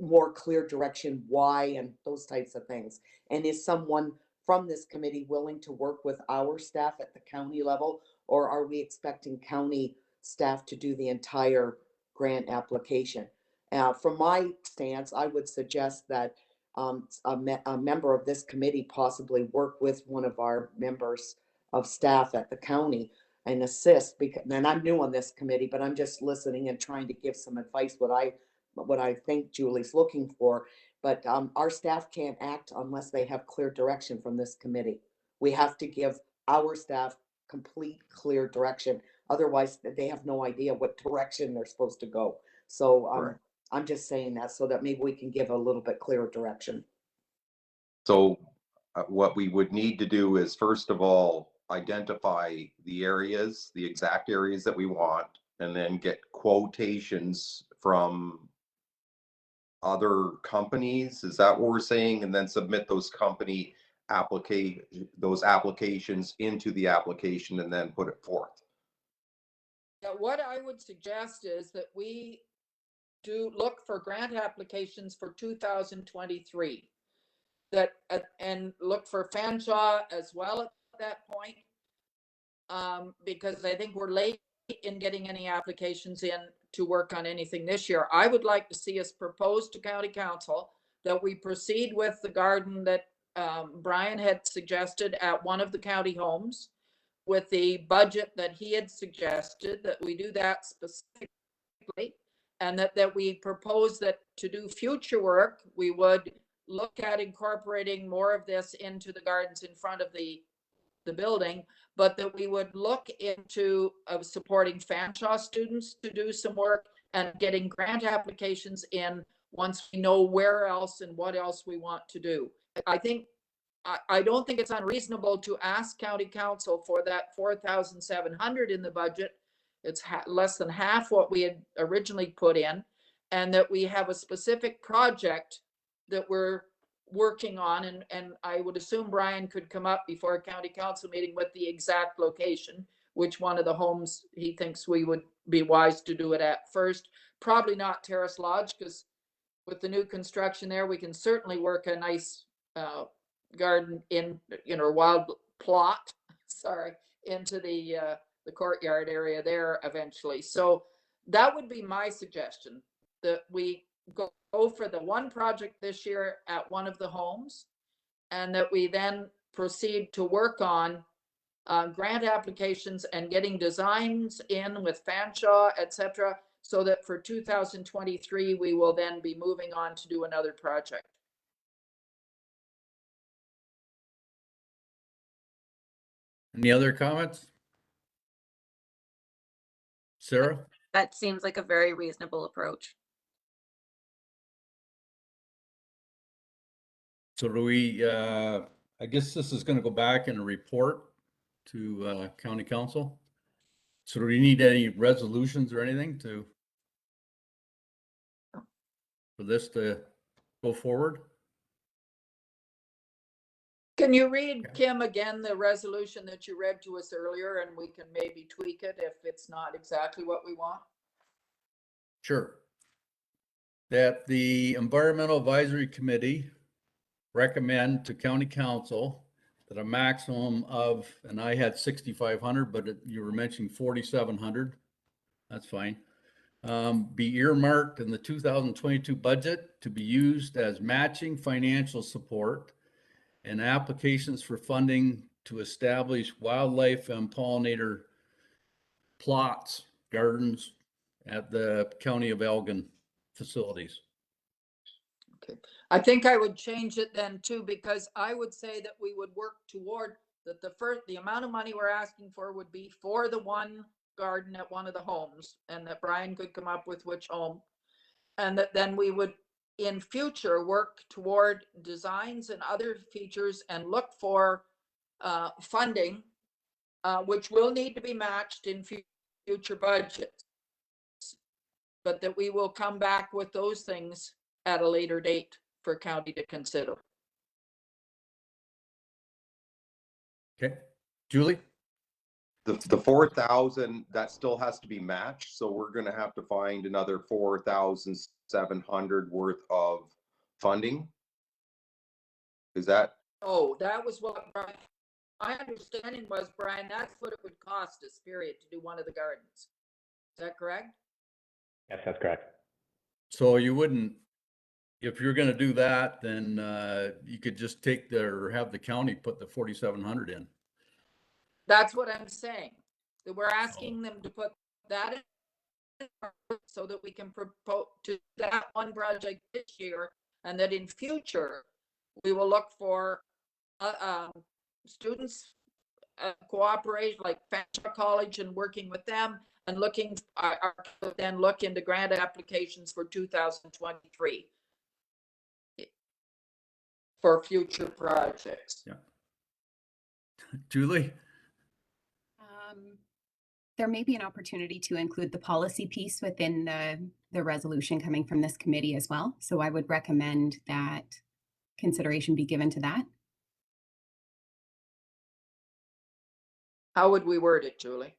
more clear direction, why, and those types of things. And is someone from this committee willing to work with our staff at the county level? Or are we expecting county staff to do the entire grant application? From my stance, I would suggest that a member of this committee possibly work with one of our members of staff at the county and assist, because, and I'm new on this committee, but I'm just listening and trying to give some advice, what I think Julie's looking for. But our staff can't act unless they have clear direction from this committee. We have to give our staff complete, clear direction. Otherwise, they have no idea what direction they're supposed to go. So Correct. I'm just saying that so that maybe we can give a little bit clearer direction. So what we would need to do is, first of all, identify the exact areas that we want, and then get quotations from other companies. Is that what we're saying? And then submit those applications into the application and then put it forth. What I would suggest is that we do look for grant applications for 2023. And look for Fanshawe as well at that point, because I think we're late in getting any applications in to work on anything this year. I would like to see us propose to County Council that we proceed with the garden that Brian had suggested at one of the county homes with the budget that he had suggested, that we do that specifically, and that we propose that to do future work, we would look at incorporating more of this into the gardens in front of the building, but that we would look into supporting Fanshawe students to do some work and getting grant applications in once we know where else and what else we want to do. I don't think it's unreasonable to ask County Council for that 4,700 in the budget. It's less than half what we had originally put in, and that we have a specific project that we're working on, and I would assume Brian could come up before a county council meeting with the exact location, which one of the homes he thinks we would be wise to do it at first. Probably not Terrace Lodge, because with the new construction there, we can certainly work a nice garden in, wild plot, into the courtyard area there eventually. So that would be my suggestion, that we go for the one project this year at one of the homes, and that we then proceed to work on grant applications and getting designs in with Fanshawe, etc., so that for 2023 we will then be moving on to do another project. Any other comments? Sarah? That seems like a very reasonable approach. So do we, I guess this is gonna go back in a report to, county council? So do we need any resolutions or anything for this to go forward? Can you read, Kim, again, the resolution that you read to us earlier, and we can maybe tweak it if it's not exactly what we want? Sure. That the Environmental Advisory Committee recommend to county council that a maximum of, and I had 6,500, but you were mentioning 4,700. That's fine. Be earmarked in the 2022 budget to be used as matching financial support and applications for funding to establish wildlife and pollinator plots, gardens at the County of Elgin facilities. Okay, I think I would change it then too, because I would say that we would work toward that the amount of money we're asking for would be for the one garden at one of the homes, and that Brian could come up with which home. And that then we would in future work toward designs and other features and look for funding, which will need to be matched in future budgets. But that we will come back with those things at a later date for county to consider. Okay, Julie? The 4,000, that still has to be matched, so we're gonna have to find another 4,700 worth of funding. Is that, Oh, that was what Brian, my understanding was, Brian, that's what it would cost us, period, to do one of the gardens. Is that correct? Yes, that's correct. So you wouldn't, if you're gonna do that, then you could just take or have the county put the 4,700 in. That's what I'm saying. That we're asking them to put that in so that we can propose to that one project this year, and that in future, we will look for students cooperate, like Fanshawe College, and working with them and looking, then look into grant applications for 2023 for future projects. Yeah. Julie? There may be an opportunity to include the policy piece within the resolution coming from this committee as well. So I would recommend that consideration be given to that. How would we word it, Julie?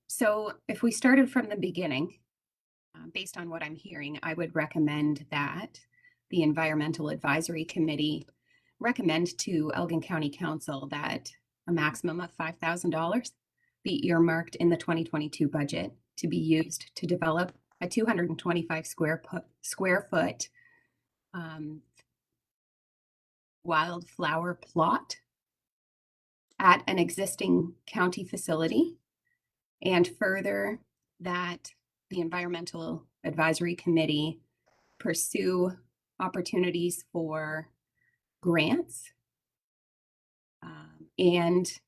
So if we started from the beginning, based on what I'm hearing, I would recommend that the Environmental Advisory Committee recommend to Elgin County Council that a maximum of $5,000 be earmarked in the 2022 budget to be used to develop a 225 square foot wildflower plot at an existing county facility, and further that the Environmental Advisory Committee pursue opportunities for grants and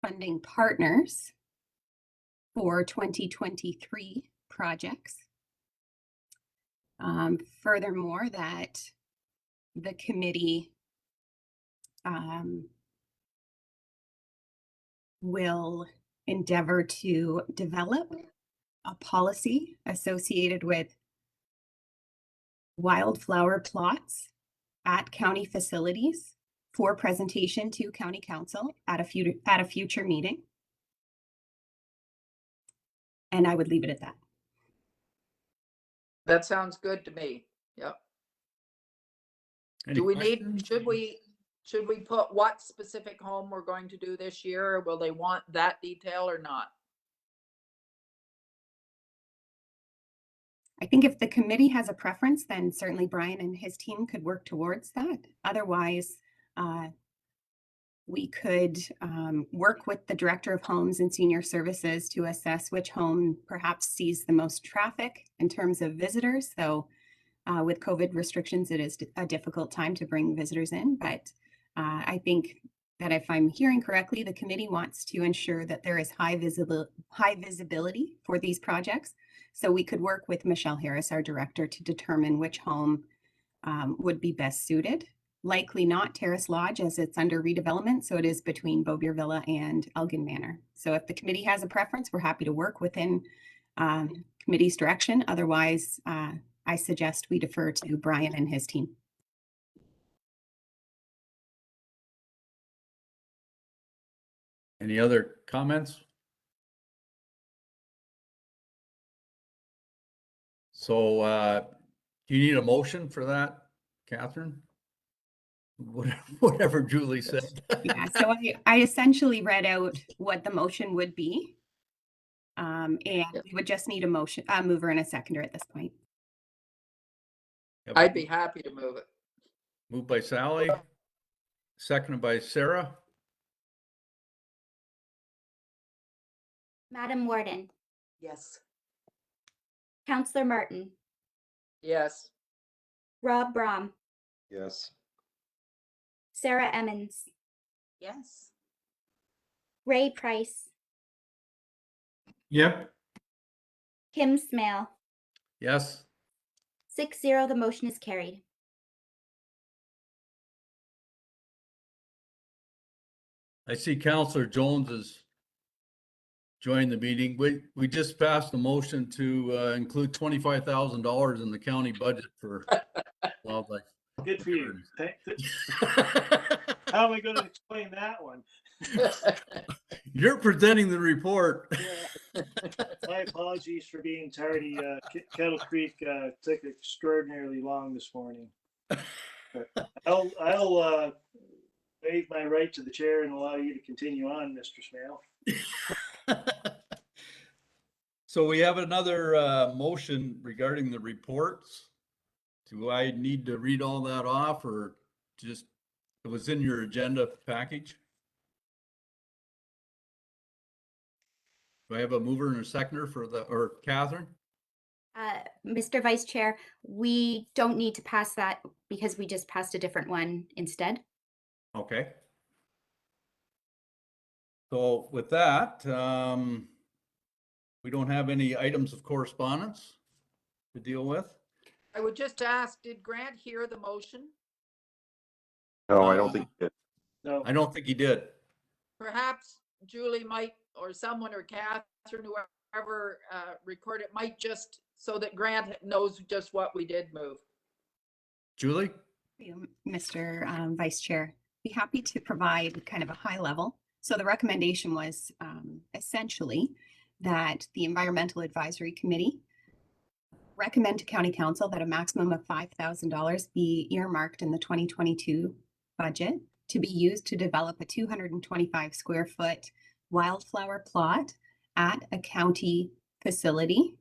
funding partners for 2023 projects. Furthermore, that the committee will endeavor to develop a policy associated with wildflower plots at county facilities for presentation to county council at a future meeting. And I would leave it at that. That sounds good to me. Yep. Any Do we questions? should we put what specific home we're going to do this year? Or will they want that detail or not? I think if the committee has a preference, then certainly Brian and his team could work towards that. Otherwise, we could work with the Director of Homes and Senior Services to assess which home perhaps sees the most traffic in terms of visitors. Though with COVID restrictions, it is a difficult time to bring visitors in, but I think that if I'm hearing correctly, the committee wants to ensure that there is high visibility for these projects. So we could work with Michelle Harris, our director, to determine which home would be best suited. Likely not Terrace Lodge, as it's under redevelopment, so it is between Beaubeer Villa and Elgin Manor. So if the committee has a preference, we're happy to work within committee's direction. Otherwise, I suggest we defer to Brian and his team. Any other comments? So, do you need a motion for that, Catherine? Whatever Julie said. Yeah, so I essentially read out what the motion would be. And we would just need a motion, a mover and a seconder at this point. I'd be happy to move it. Moved by Sally, seconded by Sarah. Madam Warden, Yes. Counselor Martin, Yes. Rob Brom, Yes. Sarah Emmons, Yes. Ray Price, Yep. Kim Smale. Yes. 6-0, the motion is carried. I see Counselor Jones has joined the meeting. We just passed a motion to include $25,000 in the county budget for wildlife. Good for you. How am I going to explain that one? You're presenting the report. My apologies for being tardy. Kettle Creek took extraordinarily long this morning. But I'll waive my right to the chair and allow you to continue on, Mr. Smale. So we have another motion regarding the reports. Do I need to read all that off, or just, it was in your agenda package? Do I have a mover and a seconder for the, or Catherine? Mr. Vice Chair, we don't need to pass that because we just passed a different one instead. Okay. So with that, we don't have any items of correspondence to deal with. I would just ask, did Grant hear the motion? No, I don't think. No, I don't think he did. Perhaps Julie might, or someone, or Catherine, whoever record it, might just, so that Grant knows just what we did move. Julie? Mr. Vice Chair, be happy to provide kind of a high level. So the recommendation was essentially that the Environmental Advisory Committee recommend to County Council that a maximum of $5,000 be earmarked in the 2022 budget to be used to develop a 225 square foot wildflower plot at a county facility.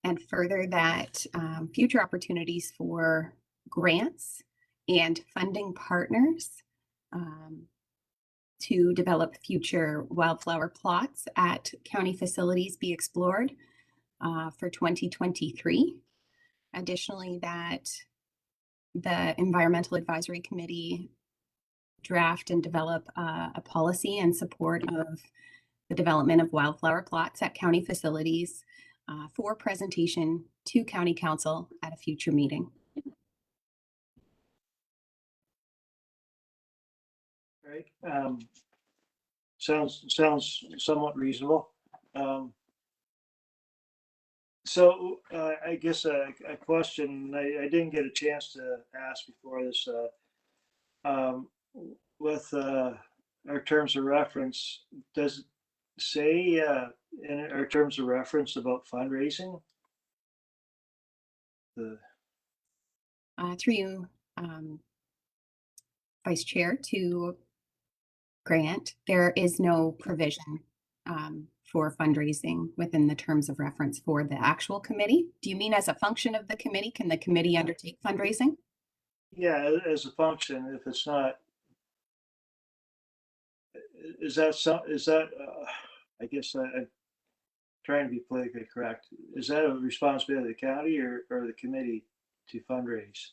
And further, that future opportunities for grants and funding partners to develop future wildflower plots at county facilities be explored for 2023. Additionally, that the Environmental Advisory Committee draft and develop a policy in support of the development of wildflower plots at county facilities for presentation to County Council at a future meeting. right. Sounds somewhat reasonable. So I guess a question I didn't get a chance to ask before this. With our terms of reference, does it say in our terms of reference about fundraising? Through you, Vice Chair, to Grant, there is no provision for fundraising within the terms of reference for the actual committee. Do you mean as a function of the committee? Can the committee undertake fundraising? Yeah, as a function, if it's not, is that I guess I'm trying to be politically correct. Is that a responsibility of the county or the committee to fundraise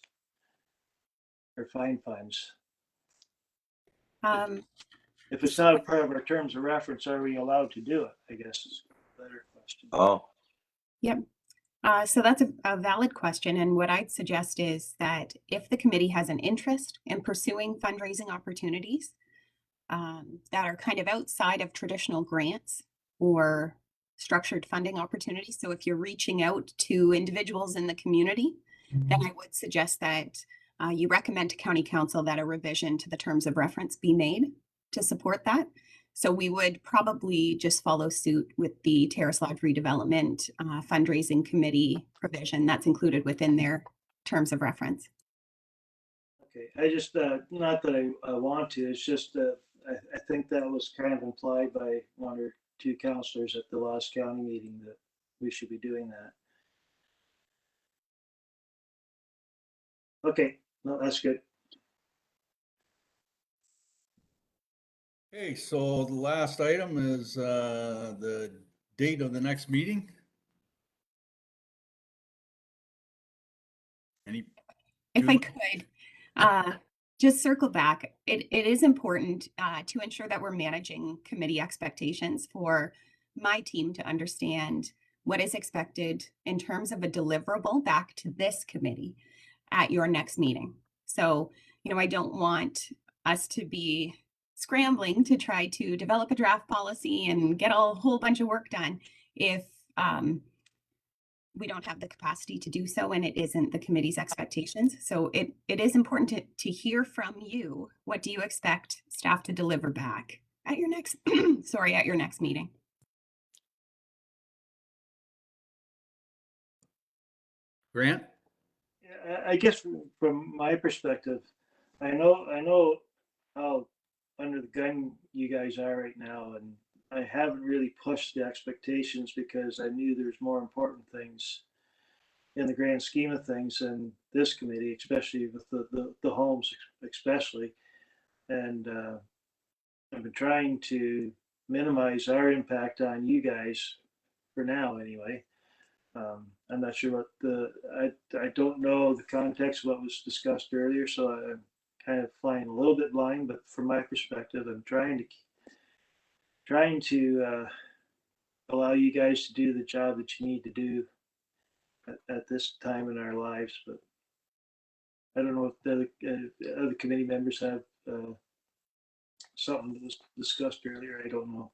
or find funds? Um, If it's not a part of our terms of reference, are we allowed to do it? I guess is a better question. Oh, So that's a valid question. And what I'd suggest is that if the committee has an interest in pursuing fundraising opportunities that are kind of outside of traditional grants or structured funding opportunities. So if you're reaching out to individuals in the community, then I would suggest that you recommend to County Council that a revision to the terms of reference be made to support that. So we would probably just follow suit with the Terrace Lodge redevelopment fundraising committee provision that's included within their terms of reference. Okay, I just, not that I want to, it's just, I think that was kind of implied by one or two counselors at the last county meeting that we should be doing that. Okay, no, that's good. Okay, so the last item is the date of the next meeting. Any, If I Julie? could, just circle back, it is important to ensure that we're managing committee expectations for my team to understand what is expected in terms of a deliverable back to this committee at your next meeting. So, I don't want us to be scrambling to try to develop a draft policy and get a whole bunch of work done if we don't have the capacity to do so and it isn't the committee's expectations. So it is important to hear from you. What do you expect staff to deliver back at your next, at your next meeting? Grant? Yeah, I guess from my perspective, I know how under the gun you guys are right now, and I haven't really pushed the expectations because I knew there's more important things in the grand scheme of things in this committee, especially with the homes, especially. And I've been trying to minimize our impact on you guys for now, anyway. I'm not sure what I don't know the context of what was discussed earlier, so I'm kind of flying a little bit blind, but from my perspective, I'm trying to allow you guys to do the job that you need to do at this time in our lives. But I don't know if the other committee members have something that was discussed earlier. I don't know.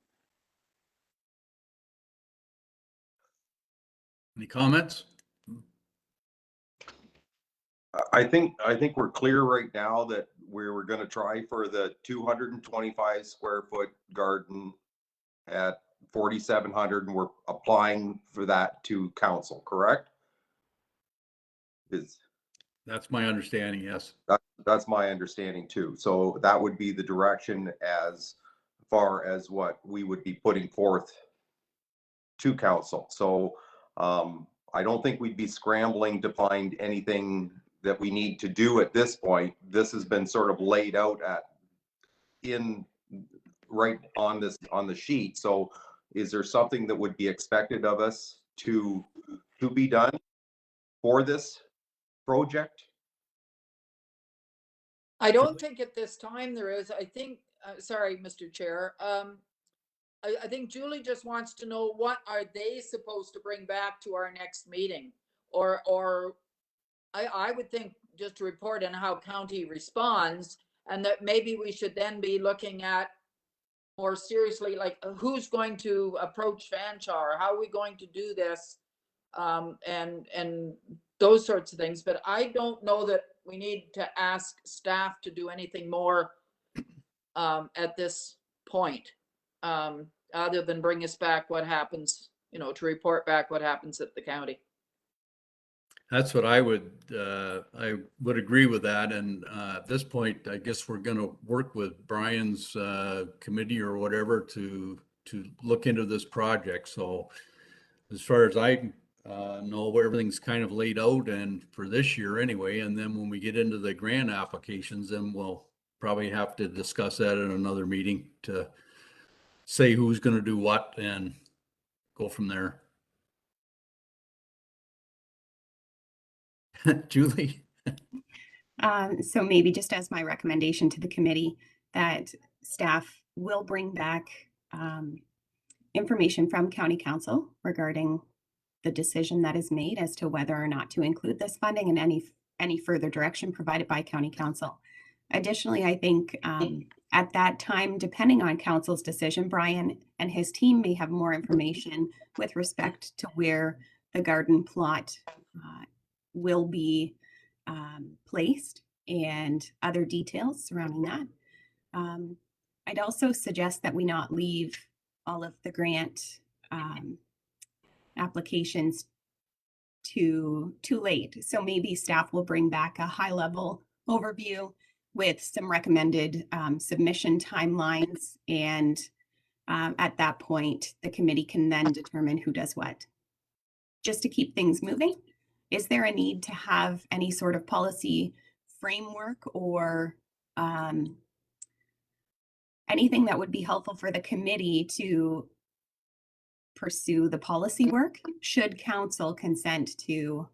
Any comments? I think we're clear right now that we were gonna try for the 225 square foot garden at 4,700, and we're applying for that to council, correct? That's my understanding, yes. That's my understanding too. So that would be the direction as far as what we would be putting forth to council. So I don't think we'd be scrambling to find anything that we need to do at this point. This has been sort of laid out right on the sheet. So is there something that would be expected of us to be done for this project? I don't think at this time there is. I think, sorry, Mr. Chair. I think Julie just wants to know, what are they supposed to bring back to our next meeting? Or I would think just to report on how county responds, and that maybe we should then be looking at more seriously, like who's going to approach Fanchar? How are we going to do this? And those sorts of things. But I don't know that we need to ask staff to do anything more at this point, other than bring us back what happens, to report back what happens at the county. That's what I would agree with that. And at this point, I guess we're going to work with Brian's committee or whatever to look into this project. So as far as I know, everything's kind of laid out, and for this year anyway. And then when we get into the grant applications, then we'll probably have to discuss that in another meeting to say who's going to do what and go from there. Julie? So maybe just as my recommendation to the committee, that staff will bring back information from County Council regarding the decision that is made as to whether or not to include this funding and any further direction provided by County Council. Additionally, I think at that time, depending on Council's decision, Brian and his team may have more information with respect to where the garden plot will be placed and other details surrounding that. I'd also suggest that we not leave all of the grant applications too late. So maybe staff will bring back a high-level overview with some recommended submission timelines, and at that point, the committee can then determine who does what. Just to keep things moving, is there a need to have any sort of policy framework or anything that would be helpful for the committee to pursue the policy work should council consent to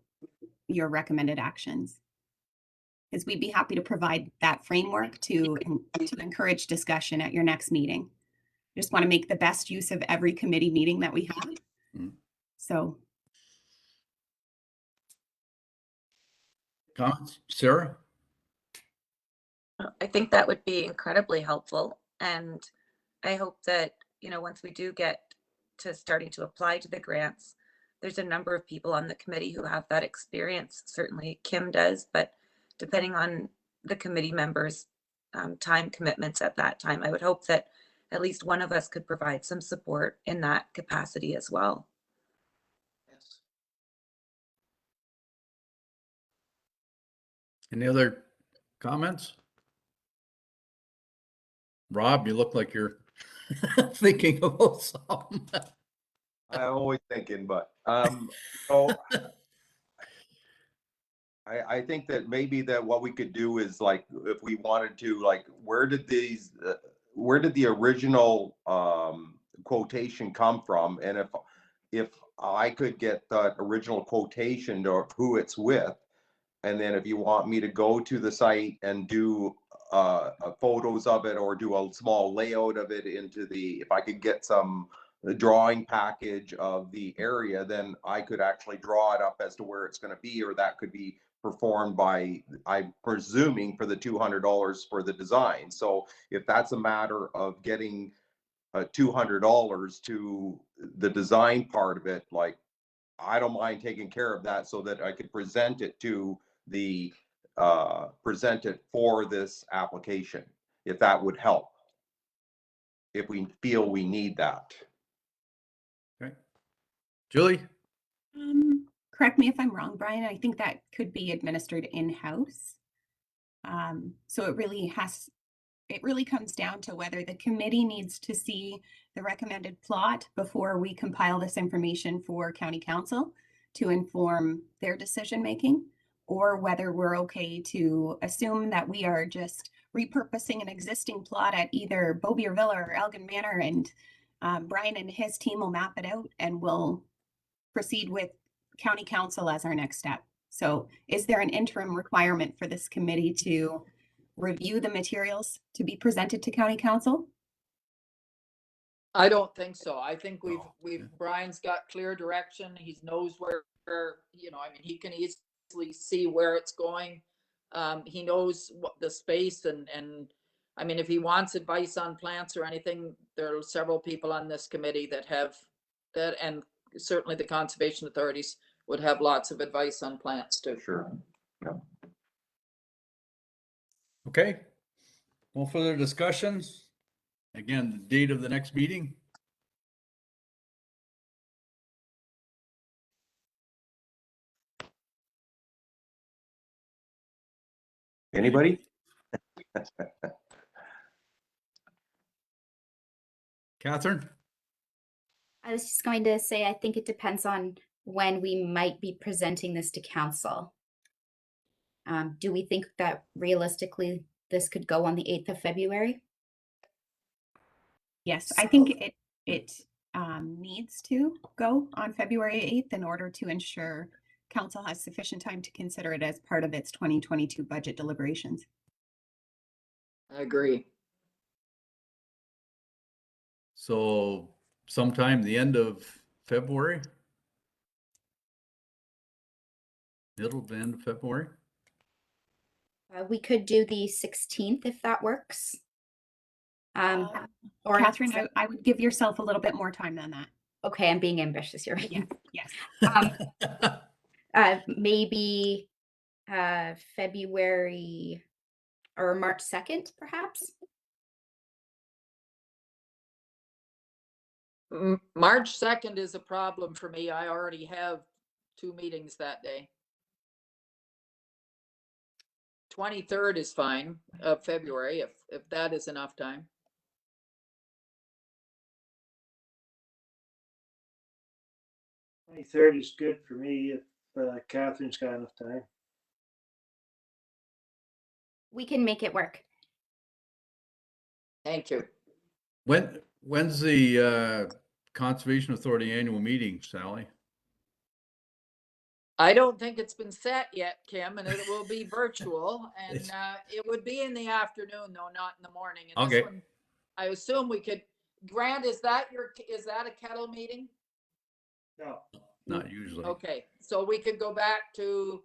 your recommended actions? Because we'd be happy to provide that framework to encourage discussion at your next meeting. Just want to make the best use of every committee meeting that we have. So. Comments? Sarah? I think that would be incredibly helpful. And I hope that, once we do get to starting to apply to the grants, there's a number of people on the committee who have that experience. Certainly Kim does, but depending on the committee members' time commitments at that time, I would hope that at least one of us could provide some support in that capacity as well. Yes. Any other comments? Rob, you look like you're thinking about something. I'm always thinking, but, so I think that maybe that what we could do is like, if we wanted to, like, where did the original, quotation come from? And if I could get the original quotation or who it's with, and then if you want me to go to the site and do, photos of it or do a small layout of it if I could get some drawing package of the area, then I could actually draw it up as to where it's going to be, or that could be performed by, I'm presuming, for the $200 for the design. So if that's a matter of getting $200 to the design part of it, like, I don't mind taking care of that so that I could present it for this application, if that would help, if we feel we need that. Okay. Julie? Correct me if I'm wrong, Brian, I think that could be administered in-house. So it really comes down to whether the committee needs to see the recommended plot before we compile this information for County Council to inform their decision-making, or whether we're okay to assume that we are just repurposing an existing plot at either Beaubierville or Elgin Manor, and Brian and his team will map it out and we'll proceed with County Council as our next step. So is there an interim requirement for this committee to review the materials to be presented to County Council? I don't think so. I think No. Brian's got clear direction. He knows where, he can easily see where it's going. He knows what the space and if he wants advice on plants or anything, there are several people on this committee that have that, and certainly the conservation authorities would have lots of advice on plants too. Sure. Okay. No further discussions? Again, the date of the next meeting? Anybody? Catherine? I was just going to say, I think it depends on when we might be presenting this to council. Do we think that realistically this could go on the 8th of February? Yes, I think it needs to go on February 8th in order to ensure council has sufficient time to consider it as part of its 2022 budget deliberations. I agree. So sometime the end of February? Middle to end of February? We could do the 16th if that works. Or Catherine, I would give yourself a little bit more time than that. okay, I'm being ambitious. You're right. Yes, yes. Maybe February or March 2nd, perhaps. March 2nd is a problem for me. I already have 2 meetings that day. 23rd is fine of February, if that is enough time. Twenty-third is good for me if Catherine's got enough time. We can make it work. Thank you. When's the Conservation Authority annual meeting, Sally? I don't think it's been set yet, Kim, and it will be virtual, and it would be in the afternoon, though, not in the morning. And this Okay. one, I assume we could, Grant, is that a kettle meeting? No, Not usually. Okay, so we could go back to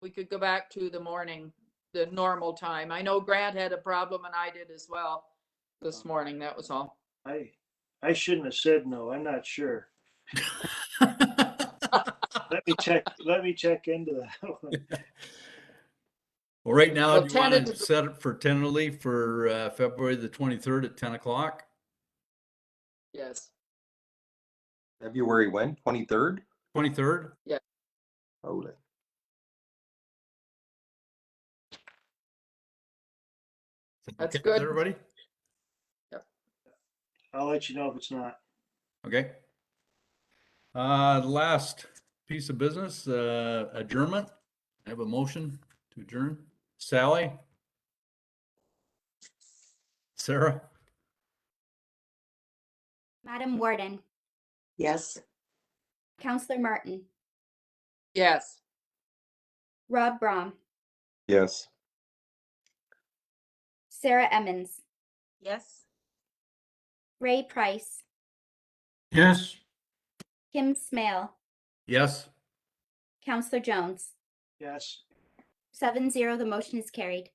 the morning, the normal time. I know Grant had a problem and I did as well this morning, that was all. I shouldn't have said no. I'm not sure. Let me check into that one. Well, right now, Well, do you want to tentative- set it for tentatively for February the 23rd at 10 o'clock? Yes, February when? 23rd? 23rd? Oh, That's Okay with good. Everybody? I'll let you know if it's not. Okay. The last piece of business, adjournment. I have a motion to adjourn. Sally? Sarah? Madam Warden, Yes. Counselor Martin, yes. Rob Brom, yes. Sarah Emmons, Yes. Ray Price, Yes. Kim Smale, Yes. Counselor Jones. Yes. 7-0, the motion is carried.